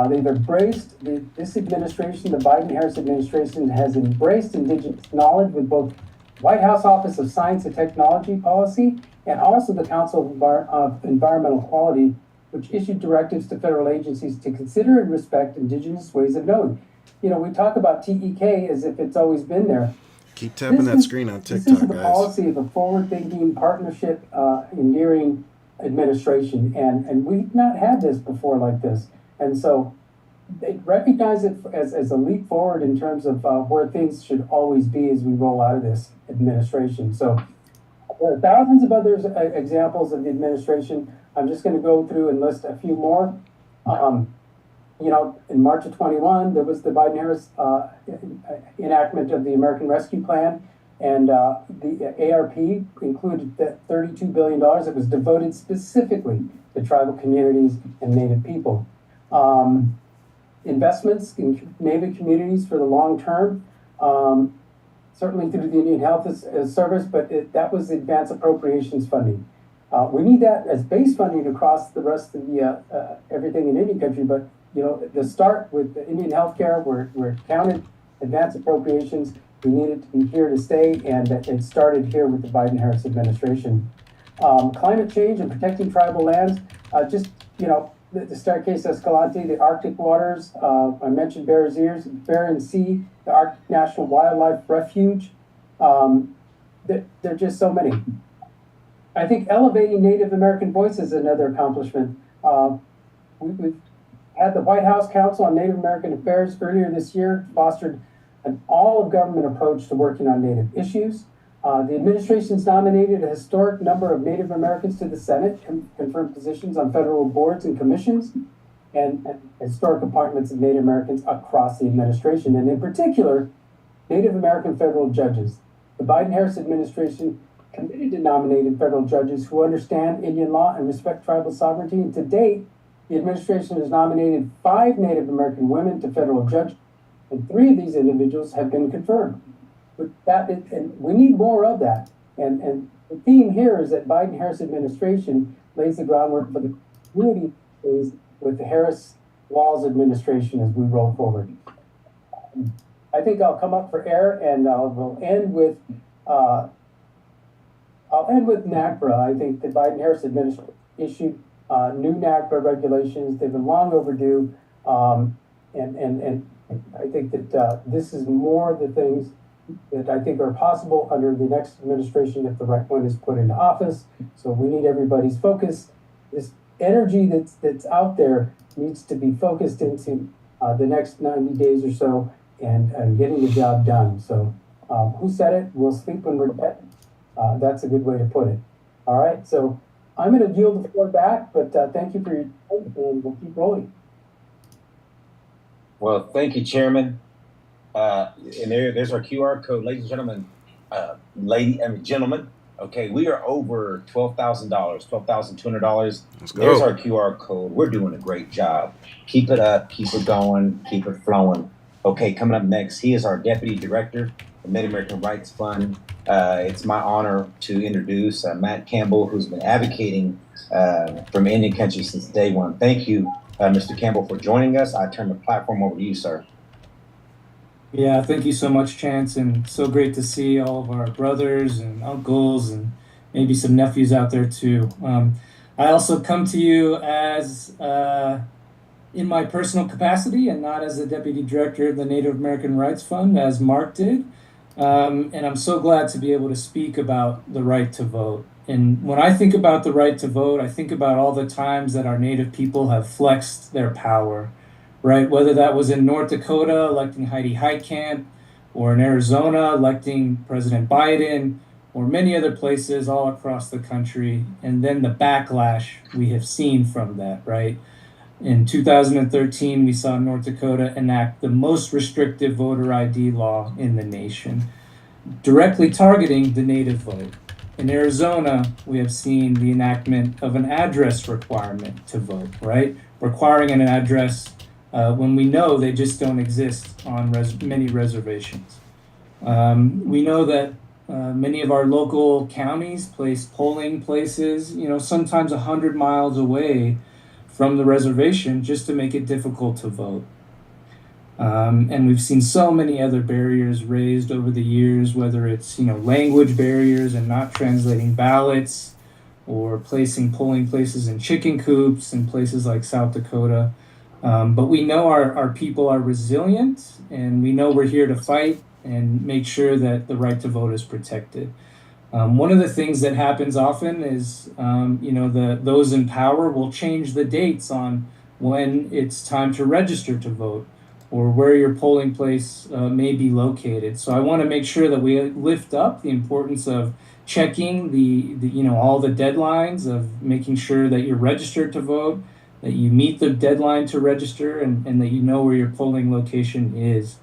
They've embraced, this administration, the Biden-Harris administration, has embraced indigenous knowledge with both White House Office of Science and Technology Policy and also the Council of Environmental Quality, which issued directives to federal agencies to consider and respect indigenous ways of knowing. We talk about TEK as if it's always been there. Keep tapping that screen on TikTok, this is the guys. Policy of a forward-thinking, partnership, endearing administration, and we've not had this before like this. And so they recognize it as a leap forward in terms of where things should always be as we roll out of this administration. So there are thousands of other examples of the administration. I'm just going to go through and list a few more. In March of 21, there was the Biden-Harris enactment of the American Rescue Plan, and the ARP included that $32 billion that was devoted specifically to tribal communities and Native people. Investments in Native communities for the long term, certainly through the Indian Health Service, but that was advance appropriations funding. We need that as base funding across the rest of the everything in Indian country, but the start with the Indian healthcare, where it counted advance appropriations, we need it to be here to stay, and it started here with the Biden-Harris administration. Climate change and protecting tribal lands, the Staircase Escalante, the Arctic waters, I mentioned Bears Ears, Barents Sea, the Arctic National Wildlife Refuge. There are just so many. I think elevating Native American voice is another accomplishment. We've had the White House Council on Native American Affairs earlier this year, fostered an all-of-government approach to working on Native issues. The administration's nominated a historic number of Native Americans to the Senate, confirmed positions on federal boards and commissions, and historic appointments of Native Americans across the administration, and in particular, Native American federal judges. The Biden-Harris administration committed to nominating federal judges who understand Indian law and respect tribal sovereignty, and to date, the administration has nominated 5 Native American women to federal judges, and 3 of these individuals have been confirmed. And we need more of that. And the theme here is that Biden-Harris administration lays the groundwork for the community phase with the Harris-Walz administration as we roll forward. I think I'll come up for air, and we'll end with NAGPRA. I think the Biden-Harris administration issued new NAGPRA regulations. They've been long overdue, and I think that this is more of the things that I think are possible under the next administration if the right one is put into office. So we need everybody's focus. This energy that's out there needs to be focused into the next 90 days or so and getting the job done. So who said it? We'll sleep when we're dead. That's a good way to put it. All right, so I'm going to yield the floor back, but thank you for your time, and we'll keep rolling. Well, thank you, Chairman. And there's our QR code, ladies and gentlemen. Gentlemen, okay, we are over $12,000, $12,200. There's our QR code. We're doing a great job. Keep it up, keep it going, keep it flowing. Okay, coming up next, he is our Deputy Director of Native American Rights Fund. It's my honor to introduce Matt Campbell, who's been advocating from Indian country since day one. Thank you, Mr. Campbell, for joining us. I turn the platform over to you, sir. Yeah, thank you so much, Chance, and so great to see all of our brothers and uncles and maybe some nephews out there too. I also come to you as in my personal capacity and not as the Deputy Director of the Native American Rights Fund, as Mark did. And I'm so glad to be able to speak about the right to vote. And when I think about the right to vote, I think about all the times that our Native people have flexed their power, right? Whether that was in North Dakota, electing Heidi Heitkamp, or in Arizona, electing President Biden, or many other places all across the country, and then the backlash we have seen from that, right? In 2013, we saw North Dakota enact the most restrictive voter ID law in the nation, directly targeting the native vote. In Arizona, we have seen the enactment of an address requirement to vote, right? Requiring an address when we know they just don't exist on many reservations. We know that many of our local counties place polling places, sometimes 100 miles away from the reservation just to make it difficult to vote. And we've seen so many other barriers raised over the years, whether it's, language barriers and not translating ballots, or placing polling places in chicken coops in places like South Dakota. But we know our people are resilient, and we know we're here to fight and make sure that the right to vote is protected. One of the things that happens often is, those in power will change the dates on when it's time to register to vote, or where your polling place may be located. So I want to make sure that we lift up the importance of checking the all the deadlines, of making sure that you're registered to vote, that you meet the deadline to register, and that you know where your polling location is.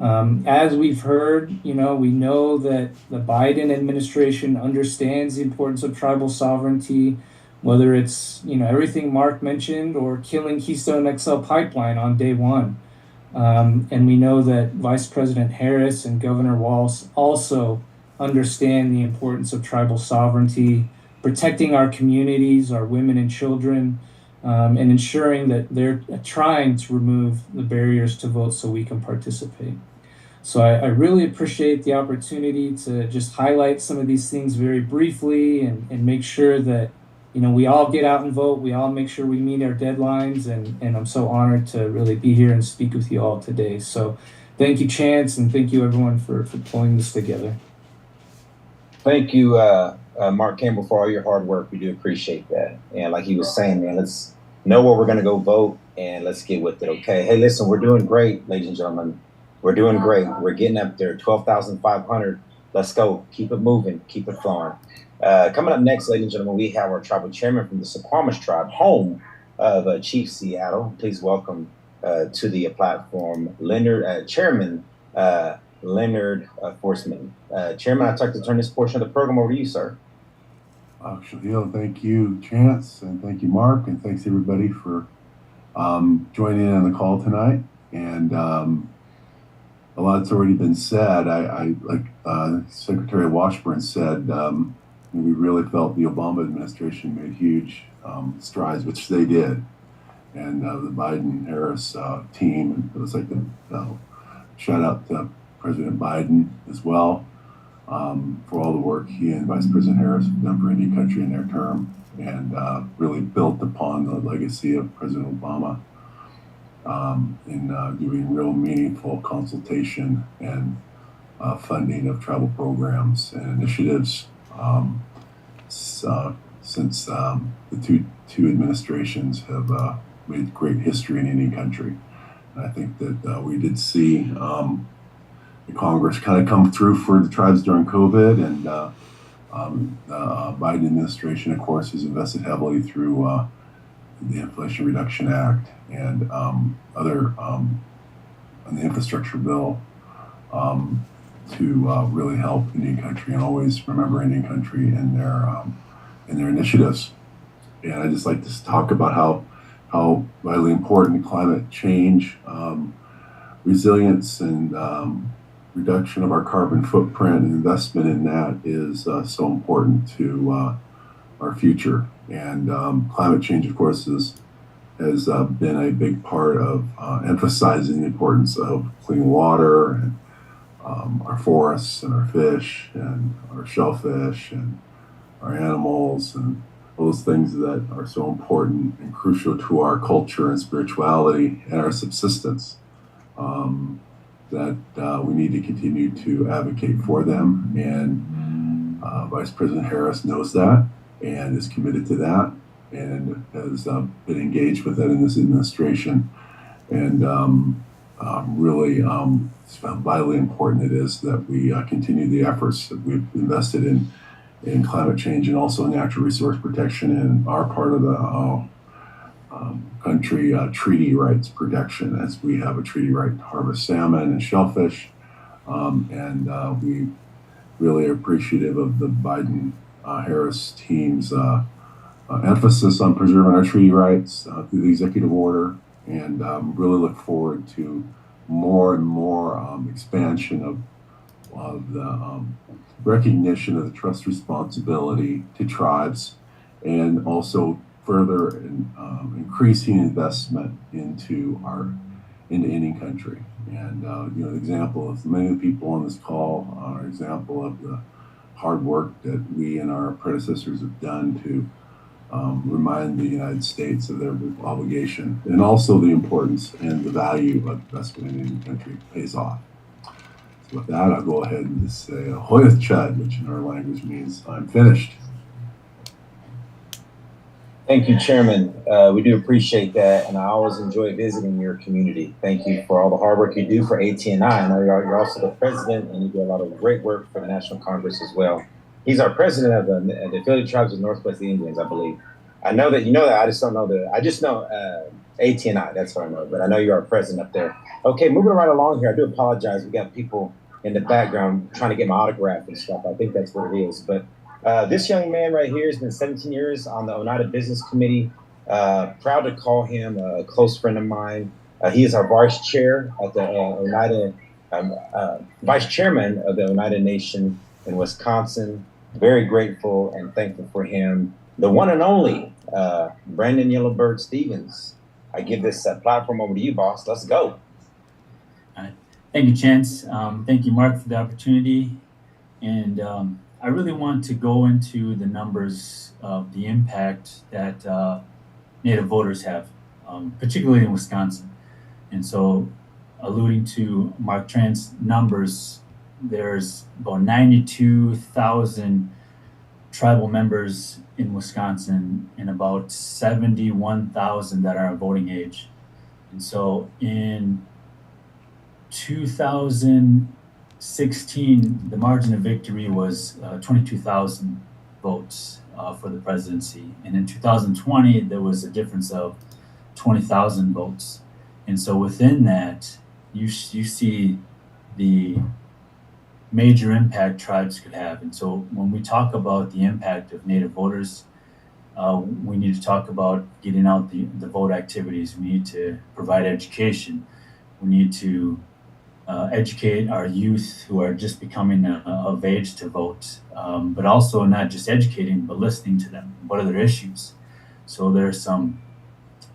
As we've heard, we know that the Biden administration understands the importance of tribal sovereignty, whether it's, everything Mark mentioned, or killing Keystone XL pipeline on day one. And we know that Vice President Harris and Governor Walz also understand the importance of tribal sovereignty, protecting our communities, our women and children, and ensuring that they're trying to remove the barriers to vote so we can participate. So I really appreciate the opportunity to just highlight some of these things very briefly, and make sure that, we all get out and vote. We all make sure we meet our deadlines, and I'm so honored to really be here and speak with you all today. So thank you, Chance, and thank you everyone for pulling this together. Thank you, Mark Campbell, for all your hard work. We do appreciate that. And like he was saying, man, let's know where we're going to go vote, and let's get with it, okay? Hey, listen, we're doing great, ladies and gentlemen. We're doing great. We're getting up there, 12,500. Let's go. Keep it moving. Keep it flowing. Coming up next, ladies and gentlemen, we have our tribal chairman from the Suquamish tribe, home of Chief Seattle. Please welcome to the platform, Chairman Leonard Forsman. Chairman, I'd like to turn this portion of the program over to you, sir. Shahil, thank you, Chance, and thank you, Mark, and thanks everybody for joining in on the call tonight. And a lot's already been said. I like Secretary Washburn said, we really felt the Obama administration made huge strides, which they did, and the Biden-Harris team. It was like shout out to President Biden as well for all the work he and Vice President Harris have done for Indian country in their term, and really built upon the legacy of President Obama in doing real meaningful consultation and funding of tribal programs and initiatives since the two administrations have made great history in Indian country. And I think that we did see the Congress kind of come through for the tribes during COVID, and the Biden administration, of course, has invested heavily through the Inflation Reduction Act and other on the infrastructure bill to really help Indian country, and always remember Indian country in their initiatives. And I just like to talk about how vitally important climate change, resilience, and reduction of our carbon footprint and investment in that is so important to our future. And climate change, of course, has been a big part of emphasizing the importance of clean water, and our forests and our fish and our shellfish and our animals, and those things that are so important and crucial to our culture and spirituality and our subsistence, that we need to continue to advocate for them. And Vice President Harris knows that and is committed to that, and has been engaged with that in this administration, and really vitally important it is that we continue the efforts that we've invested in climate change and also natural resource protection in our part of the country, treaty rights protection, as we have a treaty right to harvest salmon and shellfish. And we really are appreciative of the Biden-Harris team's emphasis on preserving our treaty rights through the executive order, and really look forward to more and more expansion of the recognition of the trust responsibility to tribes, and also further increasing investment into Indian country. And the example of many of the people on this call are an example of the hard work that we and our predecessors have done to remind the United States of their obligation, and also the importance and the value of investment in Indian country pays off. So with that, I'll go ahead and just say Hoyth Chad, which in our language means I'm finished. Thank you, Chairman. We do appreciate that, and I always enjoy visiting your community. Thank you for all the hard work you do for AT&I. I know you're also the president, and you do a lot of great work for the National Congress as well. He's our president of the affiliated tribes of Northwest Indians, I believe. I know that you know that. I just don't know I just know AT&I. That's what I know. But I know you're our president up there. Okay, moving right along here. I do apologize. We got people in the background trying to get my autograph and stuff. I think that's what it is. But this young man right here has been 17 years on the Oneida Business Committee. Proud to call him a close friend of mine. He is our vice chair at the Oneida, vice chairman of the Oneida Nation in Wisconsin. Very grateful and thankful for him. The one and only Brandon Yellowbird Stevens. I give this platform over to you, boss. Let's go. All right. Thank you, Chance. Thank you, Mark, for the opportunity. And I really want to go into the numbers of the impact that Native voters have, particularly in Wisconsin. And so, alluding to Mark Tran's numbers, there's about 92,000 tribal members in Wisconsin and about 71,000 that are of voting age. And so in 2016, the margin of victory was 22,000 votes for the presidency. And in 2020, there was a difference of 20,000 votes. And so within that, you see the major impact tribes could have. And so when we talk about the impact of Native voters, we need to talk about getting out the vote activities. We need to provide education. We need to educate our youth who are just becoming of age to vote, but also not just educating, but listening to them. What are their issues? So there are some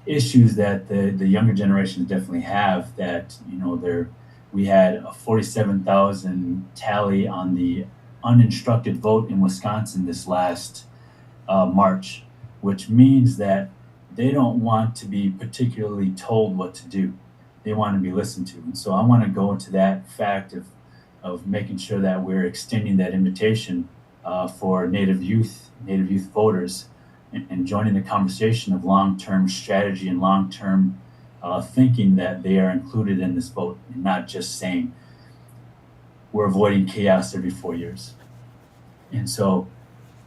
issues that the younger generations definitely have that, we had a 47,000 tally on the uninstructed vote in Wisconsin this last March, which means that they don't want to be particularly told what to do. They want to be listened to. And so I want to go into that fact of making sure that we're extending that invitation for Native youth voters, and joining the conversation of long-term strategy and long-term thinking that they are included in this vote, and not just saying we're avoiding chaos every 4 years. And so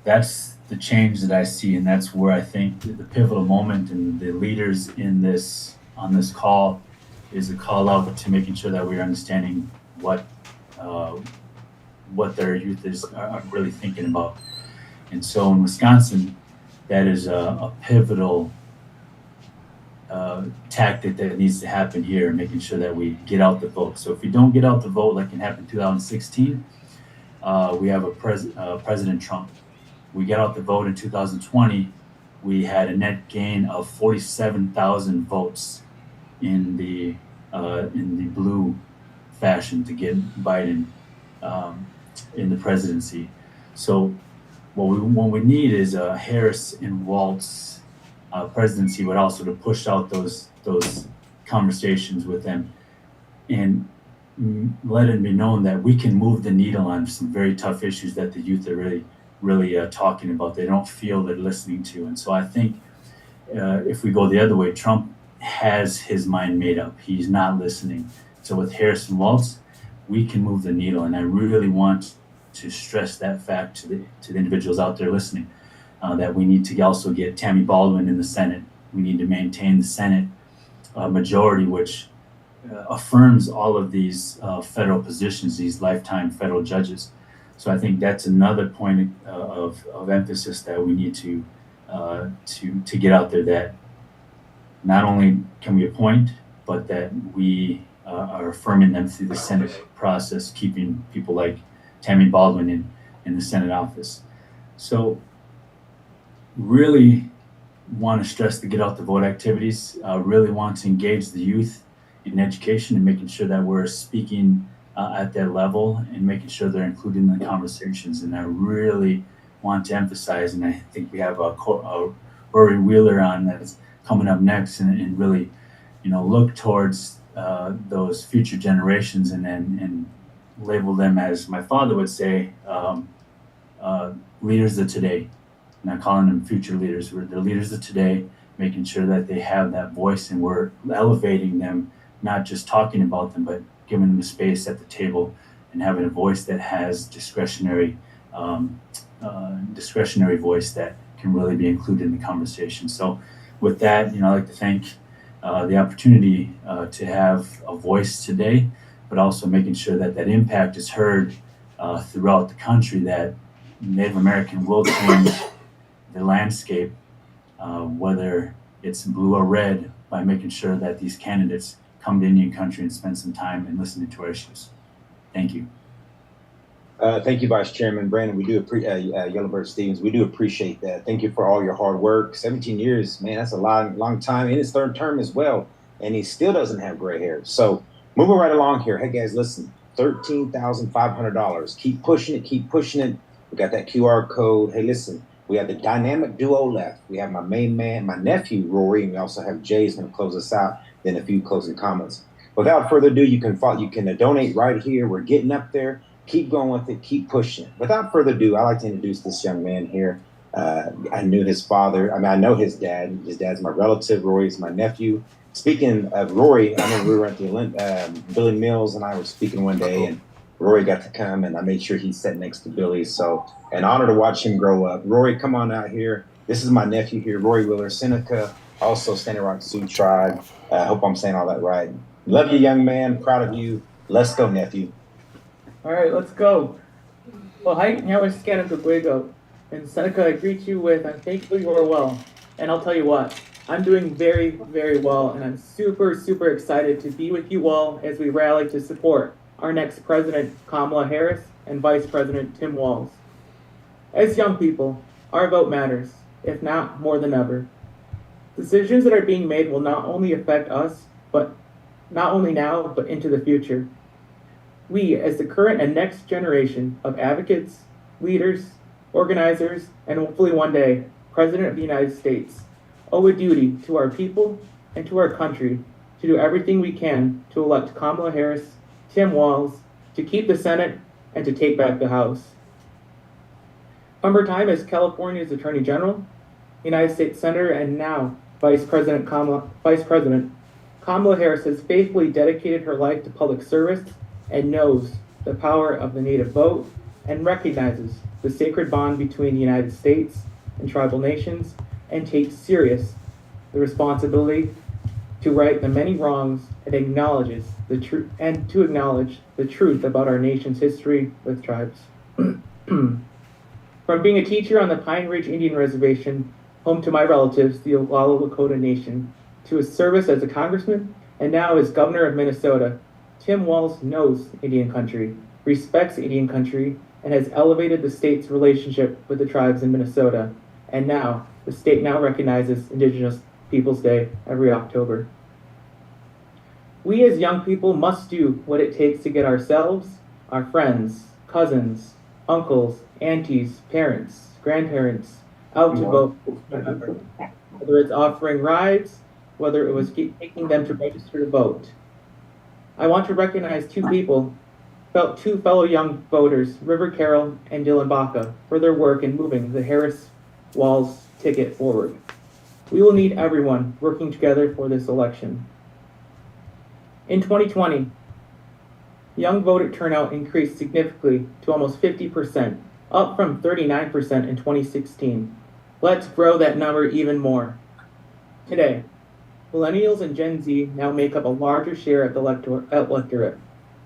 that's the change that I see, and that's where I think the pivotal moment and the leaders on this call is a call out to making sure that we're understanding what their youth are really thinking about. And so in Wisconsin, that is a pivotal tactic that needs to happen here, making sure that we get out the vote. So if we don't get out the vote like it happened in 2016, we have President Trump. We get out the vote in 2020, we had a net gain of 47,000 votes in the blue fashion to get Biden in the presidency. So what we need is a Harris and Walz presidency, but also to push out those conversations with them and let it be known that we can move the needle on some very tough issues that the youth are really talking about. They don't feel they're listening to. And so I think if we go the other way, Trump has his mind made up. He's not listening. So with Harris and Walz, we can move the needle. And I really want to stress that fact to the individuals out there listening, that we need to also get Tammy Baldwin in the Senate. We need to maintain the Senate majority, which affirms all of these federal positions, these lifetime federal judges. So I think that's another point of emphasis that we need to get out there, that not only can we appoint, but that we are affirming them through the Senate process, keeping people like Tammy Baldwin in the Senate office. So really want to stress the get out the vote activities, really want to engage the youth in education and making sure that we're speaking at their level and making sure they're included in the conversations. And I really want to emphasize, and I think we have a Rory Wheeler on that is coming up next, and really, look towards those future generations and label them, as my father would say, leaders of today. Not calling them future leaders. They're leaders of today, making sure that they have that voice, and we're elevating them, not just talking about them, but giving them a space at the table and having a voice that has discretionary voice that can really be included in the conversation. So with that, I'd like to thank the opportunity to have a voice today, but also making sure that that impact is heard throughout the country, that Native American will change the landscape, whether it's blue or red, by making sure that these candidates come to Indian country and spend some time and listening to our issues. Thank you. Thank you, Vice Chairman Brandon. We do appreciate Yellowbird Stevens. We do appreciate that. Thank you for all your hard work. 17 years, man, that's a long time. In his third term as well, and he still doesn't have gray hair. So moving right along here. Hey guys, listen, $13,500. Keep pushing it. Keep pushing it. We got that QR code. Hey, listen, we have the dynamic duo left. We have my main man, my nephew Rory, and we also have Jay's going to close us out. Then a few closing comments. Without further ado, you can donate right here. We're getting up there. Keep going with it. Keep pushing it. Without further ado, I'd like to introduce this young man here. I knew his father. I know his dad. His dad's my relative. Rory is my nephew. Speaking of Rory, I know we were at the Billy Mills and I were speaking one day, and Rory got to come, and I made sure he sat next to Billy. So an honor to watch him grow up. Rory, come on out here. This is my nephew here, Rory Wheeler, Seneca, also Standing Rock Sioux Tribe. I hope I'm saying all that right. Love you, young man. Proud of you. Let's go, nephew. All right, let's go. Well, hi, Seneca, and Seneca, I greet you with, I'm thankful you are well. And I'll tell you what, I'm doing very, very well, and I'm super, super excited to be with you all as we rally to support our next President, Kamala Harris, and Vice President, Tim Walz. As young people, our vote matters, if not more than ever. Decisions that are being made will not only affect us, but not only now, but into the future. We, as the current and next generation of advocates, leaders, organizers, and hopefully one day, President of the United States, owe a duty to our people and to our country to do everything we can to elect Kamala Harris, Tim Walz, to keep the Senate, and to take back the House. From her time as California's Attorney General, United States Senator, and now Vice President Kamala Harris has faithfully dedicated her life to public service and knows the power of the native vote and recognizes the sacred bond between the United States and tribal nations, and takes serious the responsibility to right the many wrongs and acknowledge the truth about our nation's history with tribes. From being a teacher on the Pine Ridge Indian Reservation, home to my relatives, the Oglala Lakota Nation, to his service as a congressman, and now as governor of Minnesota, Tim Walz knows Indian country, respects Indian country, and has elevated the state's relationship with the tribes in Minnesota. And now, the state now recognizes Indigenous Peoples Day every October. We as young people must do what it takes to get ourselves, our friends, cousins, uncles, aunties, parents, grandparents out to vote. Whether it's offering rides, whether it was taking them to register to vote. I want to recognize two fellow young voters, River Carroll and Dylan Baca, for their work in moving the Harris-Walz ticket forward. We will need everyone working together for this election. In 2020, young voter turnout increased significantly to almost 50%, up from 39% in 2016. Let's grow that number even more. Today, millennials and Gen Z now make up a larger share of the electorate.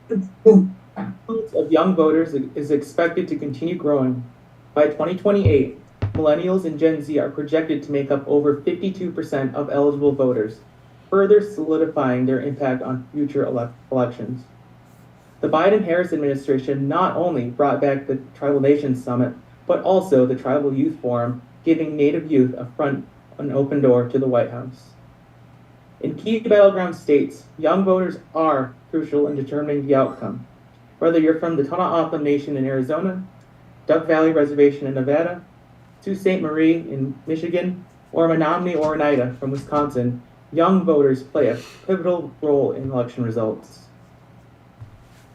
The influence of young voters is expected to continue growing. By 2028, millennials and Gen Z are projected to make up over 52% of eligible voters, further solidifying their impact on future elections. The Biden-Harris administration not only brought back the Tribal Nations Summit, but also the Tribal Youth Forum, giving Native youth an open door to the White House. In key battleground states, young voters are crucial in determining the outcome. Whether you're from the Tohono Nation in Arizona, Duck Valley Reservation in Nevada, Sault Ste. Marie in Michigan, or Menominee or Oneida from Wisconsin, young voters play a pivotal role in election results.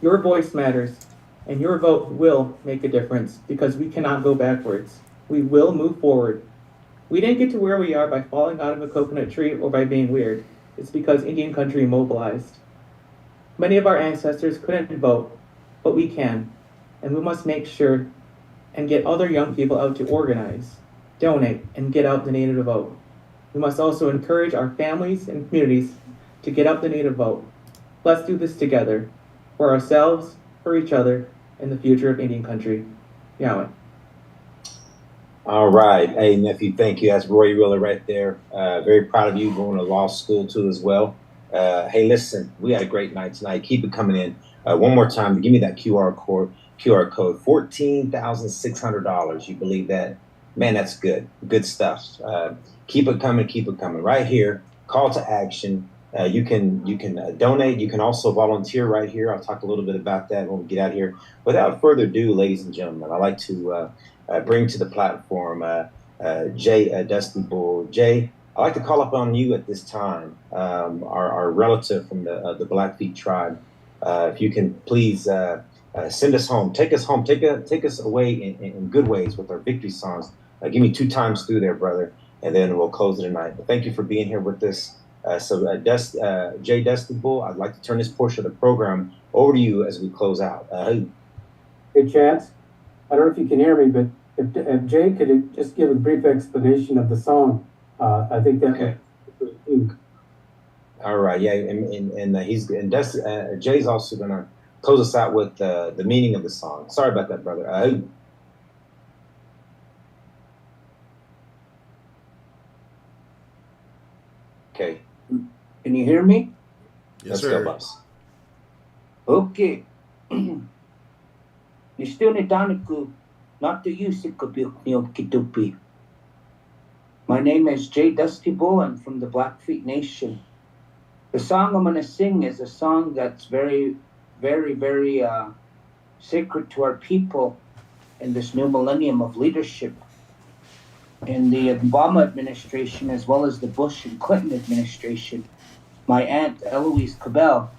Your voice matters, and your vote will make a difference because we cannot go backwards. We will move forward. We didn't get to where we are by falling out of a coconut tree or by being weird. It's because Indian country mobilized. Many of our ancestors couldn't vote, but we can, and we must make sure and get other young people out to organize, donate, and get out the need to vote. We must also encourage our families and communities to get out the need to vote. Let's do this together, for ourselves, for each other, and the future of Indian country. Yahweh. All right. Hey, nephew, thank you. That's Roy Wheeler right there. Very proud of you, going to law school too as well. Hey, listen, we had a great night tonight. Keep it coming in. One more time, give me that QR code, $14,600. You believe that? Man, that's good. Good stuff. Keep it coming. Keep it coming. Right here, call to action. You can donate. You can also volunteer right here. I'll talk a little bit about that when we get out here. Without further ado, ladies and gentlemen, I'd like to bring to the platform Jay Dusty Bull. Jay, I'd like to call upon you at this time, our relative from the Blackfeet tribe. If you can please send us home, take us home, take us away in good ways with our victory songs. Give me 2 times through there, brother, and then we'll close it tonight. But thank you for being here with us. Jay Dusty Bull, I'd like to turn this portion of the program over to you as we close out. Hey, Chance, I don't know if you can hear me, but if Jay could just give a brief explanation of the song, I think that okay. would. All right, yeah, and Jay's also gonna close us out with the meaning of the song. Sorry about that, brother. Okay. Can you hear me? Yes, sir. Boss. Okay. Nistune not to you, Kitupi. My name is Jay Dusty Bull. I'm from the Blackfeet Nation. The song I'm going to sing is a song that's very, very, very sacred to our people in this new millennium of leadership. In the Obama administration, as well as the Bush and Clinton administration, my aunt Eloise Cabell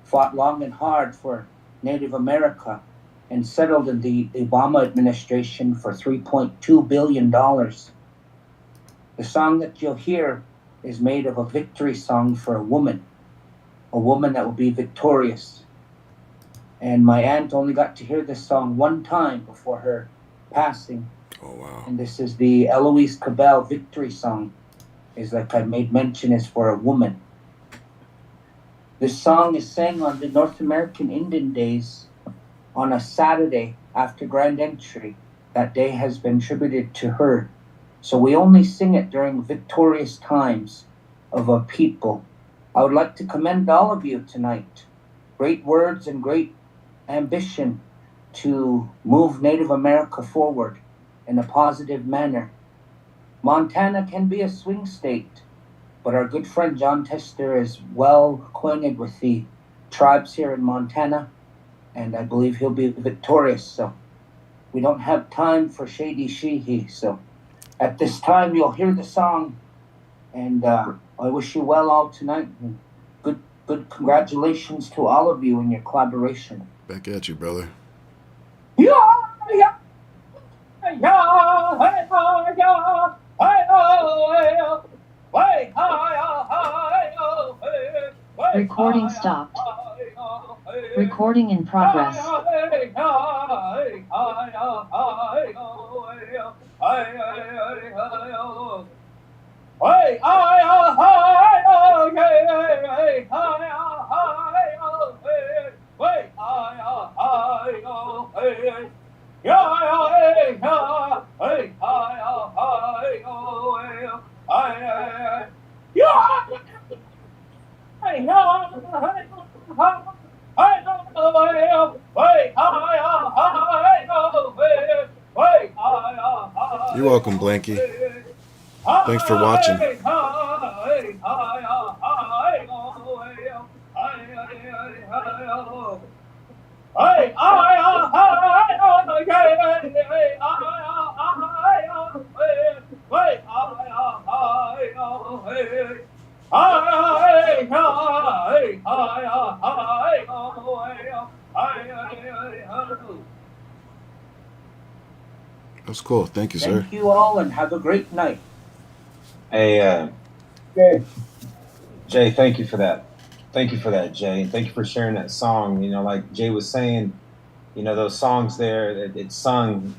fought long and hard for Native America and settled in the Obama administration for $3.2 billion. The song that you'll hear is made of a victory song for a woman that will be victorious. And my aunt only got to hear this song one time before her passing. Oh, wow. And this is the Eloise Cabell victory song. Is like I made mention, is for a woman. This song is sang on the North American Indian Days on a Saturday after Grand Entry. That day has been attributed to her. So we only sing it during victorious times of our people. I would like to commend all of you tonight. Great words and great ambition to move Native America forward in a positive manner. Montana can be a swing state, but our good friend John Tester is well acquainted with the tribes here in Montana, and I believe he'll be victorious. So we don't have time for shady she-he. So at this time, you'll hear the song, and I wish you well all tonight. And good congratulations to all of you in your collaboration. Back at you, brother. Recording stopped. Recording in progress. You're welcome, Blanky. Thanks for watching. That's cool. Thank you, sir. Thank you all and have a great night. Hey, Jay, thank you for that. Thank you for that, Jay. And thank you for sharing that song. You know, like Jay was saying, you know, those songs there, it's sung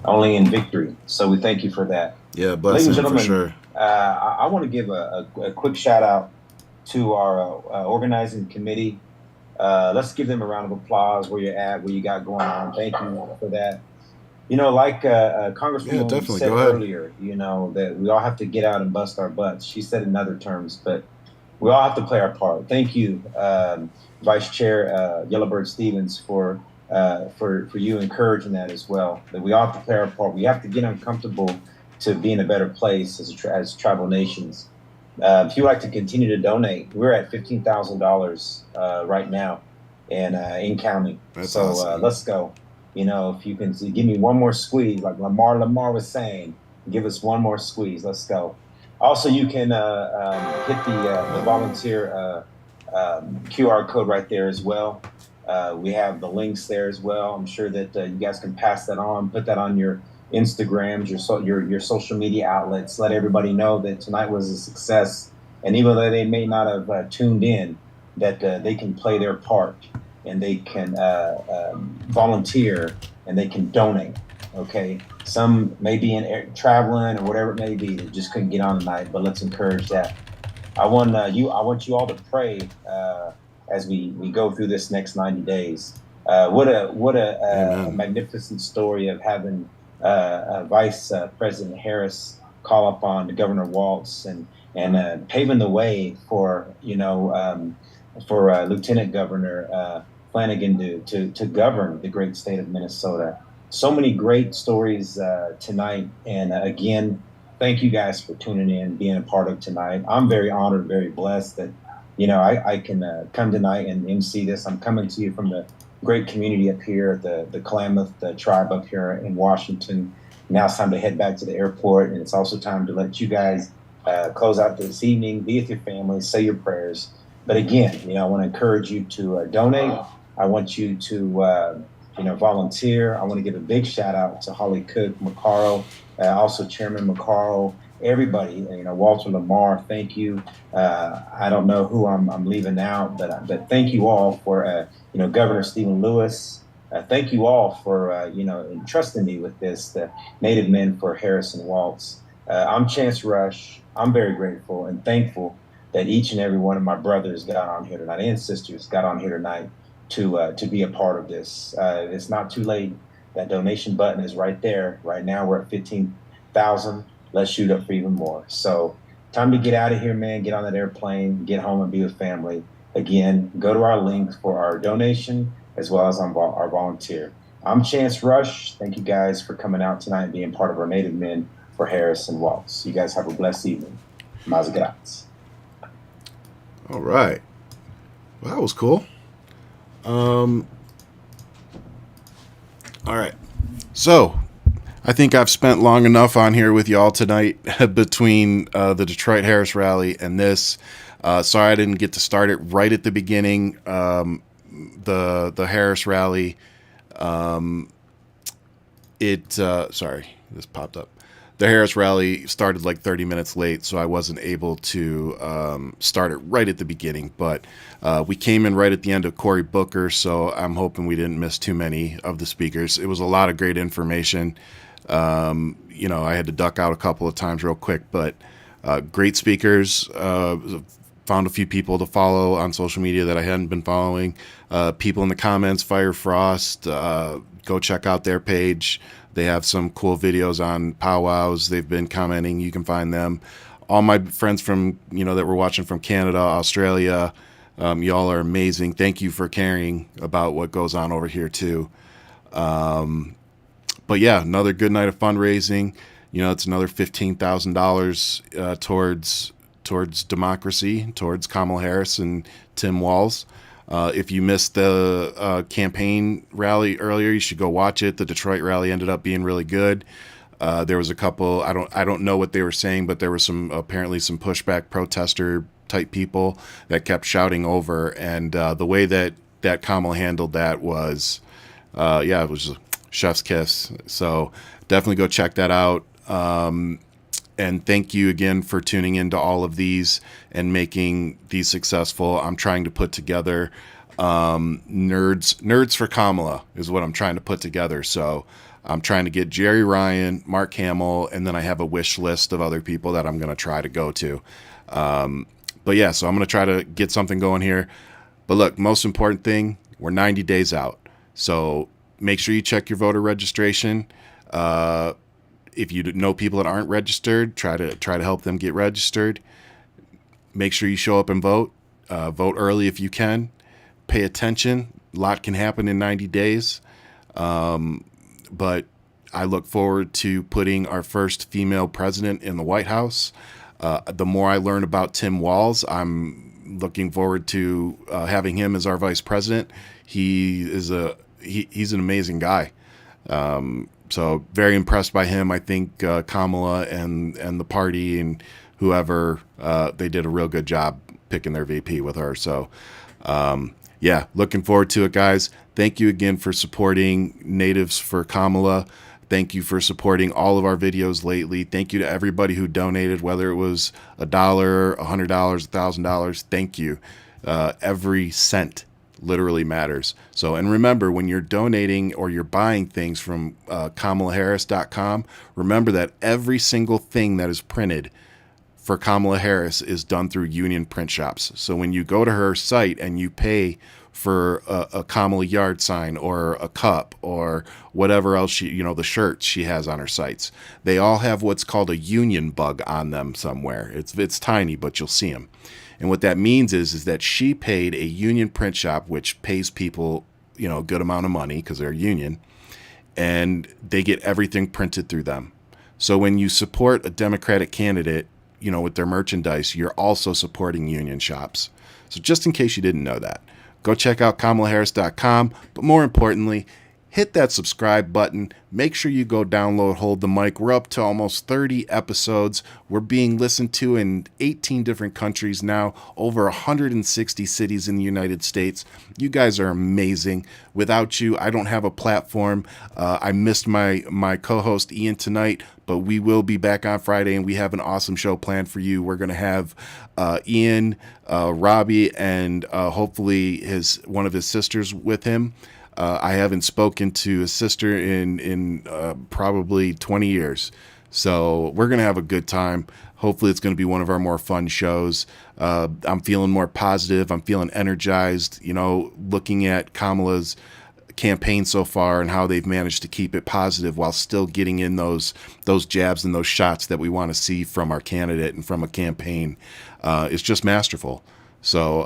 only in victory. So we thank you for that. Yeah, bless him for sure. I want to give a quick shout out to our organizing committee. Let's give them a round of applause where you're at, what you got going on. Thank you for that. You know, like Congresswoman said earlier, you know, that we all have to get out and bust our butts. She said in other terms, but we all have to play our part. Thank you, Vice Chair Yellowbird Stevens, for you encouraging that as well. That we all have to play our part. We have to get uncomfortable to be in a better place as tribal nations. If you would like to continue to donate, we're at $15,000 right now, and in counting. That's so awesome. Let's go. You know, if you can give me one more squeeze, like Lamar was saying, give us one more squeeze. Let's go. Also, you can hit the volunteer QR code right there as well. We have the links there as well. I'm sure that you guys can pass that on, put that on your Instagrams, your social media outlets. Let everybody know that tonight was a success, and even though they may not have tuned in, that they can play their part. And they can volunteer and they can donate. Okay, some may be traveling or whatever it may be. They just couldn't get on tonight, but let's encourage that. I want you all to pray as we go through this next 90 days. What a magnificent story of having Vice President Harris call upon Governor Waltz and paving the way for Lieutenant Governor Flanagan to govern the great state of Minnesota. So many great stories tonight. And again, thank you guys for tuning in, being a part of tonight. I'm very honored, very blessed that, you know, I can come tonight and MC this. I'm coming to you from the great community up here, the Klamath tribe up here in Washington. Now it's time to head back to the airport, and it's also time to let you guys close out this evening, be with your families, say your prayers. But again, you know, I want to encourage you to donate. I want you to, volunteer. I want to give a big shout out to Holly Cook, McCarl, also Chairman McCarl, everybody, you know, Walter Lamar, thank you. I don't know who I'm leaving out, but thank you all for, Governor Stephen Lewis. Thank you all for, entrusting me with this, the Native Men for Harris and Waltz. I'm Chance Rush. I'm very grateful and thankful that each and every one of my brothers got on here tonight and sisters got on here tonight to be a part of this. It's not too late. That donation button is right there. Right now we're at 15,000. Let's shoot up for even more. So time to get out of here, man. Get on that airplane, get home and be with family. Again, go to our link for our donation as well as on our volunteer. I'm Chance Rush. Thank you guys for coming out tonight and being part of our Native Men for Harris and Waltz. You guys have a blessed evening. Mas gracias. All right. Well, that was cool. All right. So I think I've spent long enough on here with y'all tonight between the Detroit Harris rally and this. Sorry I didn't get to start it right at the beginning. The Harris rally. Sorry, this popped up. the Harris rally started like 30 minutes late, so I wasn't able to start it right at the beginning. But we came in right at the end of Cory Booker, so I'm hoping we didn't miss too many of the speakers. It was a lot of great information. You know, I had to duck out a couple of times real quick, but great speakers. Found a few people to follow on social media that I hadn't been following. People in the comments, Fire Frost, go check out their page. They have some cool videos on powwows. They've been commenting. You can find them. All my friends from, you know, that were watching from Canada, Australia, y'all are amazing. Thank you for caring about what goes on over here too. But yeah, another good night of fundraising. You know, it's another $15,000 towards democracy, towards Kamala Harris and Tim Walz. If you missed the campaign rally earlier, you should go watch it. The Detroit rally ended up being really good. There was a couple, I don't know what they were saying, but there was apparently some pushback protester type people that kept shouting over. And the way that Kamala handled that was, it was a chef's kiss. So definitely go check that out. And thank you again for tuning into all of these and making these successful. I'm trying to put together nerds for Kamala is what I'm trying to put together. So I'm trying to get Jerry Ryan, Mark Hamill, and then I have a wish list of other people that I'm going to try to go to. But yeah, so I'm going to try to get something going here. But look, most important thing, we're 90 days out. So make sure you check your voter registration. If you know people that aren't registered, try to help them get registered. Make sure you show up and vote. Vote early if you can. Pay attention. A lot can happen in 90 days. But I look forward to putting our first female president in the White House. The more I learn about Tim Walz, I'm looking forward to having him as our vice president. He's an amazing guy. So very impressed by him. I think Kamala and the party and whoever, they did a real good job picking their VP with her. So yeah, looking forward to it, guys. Thank you again for supporting Natives for Kamala. Thank you for supporting all of our videos lately. Thank you to everybody who donated, whether it was $1, $100, $1,000. Thank you. Every cent literally matters. So, and remember, when you're donating or you're buying things from KamalaHarris.com, remember that every single thing that is printed for Kamala Harris is done through union print shops. So when you go to her site and you pay for a Kamala yard sign or a cup or whatever else the shirts she has on her sites, they all have what's called a union bug on them somewhere. It's tiny, but you'll see them. And what that means is that she paid a union print shop, which pays people, a good amount of money because they're a union, and they get everything printed through them. So when you support a Democratic candidate, with their merchandise, you're also supporting union shops. So just in case you didn't know that, go check out KamalaHarris.com. But more importantly, hit that subscribe button. Make sure you go download Hold the Mic. We're up to almost 30 episodes. We're being listened to in 18 different countries now, over 160 cities in the United States. You guys are amazing. Without you, I don't have a platform. I missed my co-host Ian tonight, but we will be back on Friday, and we have an awesome show planned for you. We're going to have Ian, Robbie, and hopefully one of his sisters with him. I haven't spoken to his sister in probably 20 years. So we're going to have a good time. Hopefully it's going to be one of our more fun shows. I'm feeling more positive. I'm feeling energized, looking at Kamala's campaign so far and how they've managed to keep it positive while still getting in those jabs and those shots that we want to see from our candidate and from a campaign. It's just masterful. So,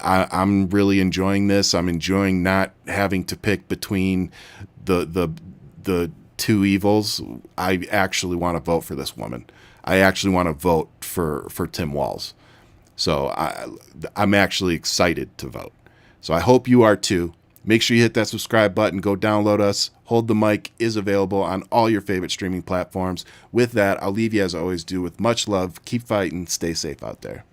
I'm really enjoying this. I'm enjoying not having to pick between the two evils. I actually want to vote for this woman. I actually want to vote for Tim Walz. So I'm actually excited to vote. So I hope you are too. Make sure you hit that subscribe button. Go download us. Hold the Mic is available on all your favorite streaming platforms. With that, I'll leave you as I always do with much love. Keep fighting. Stay safe out there.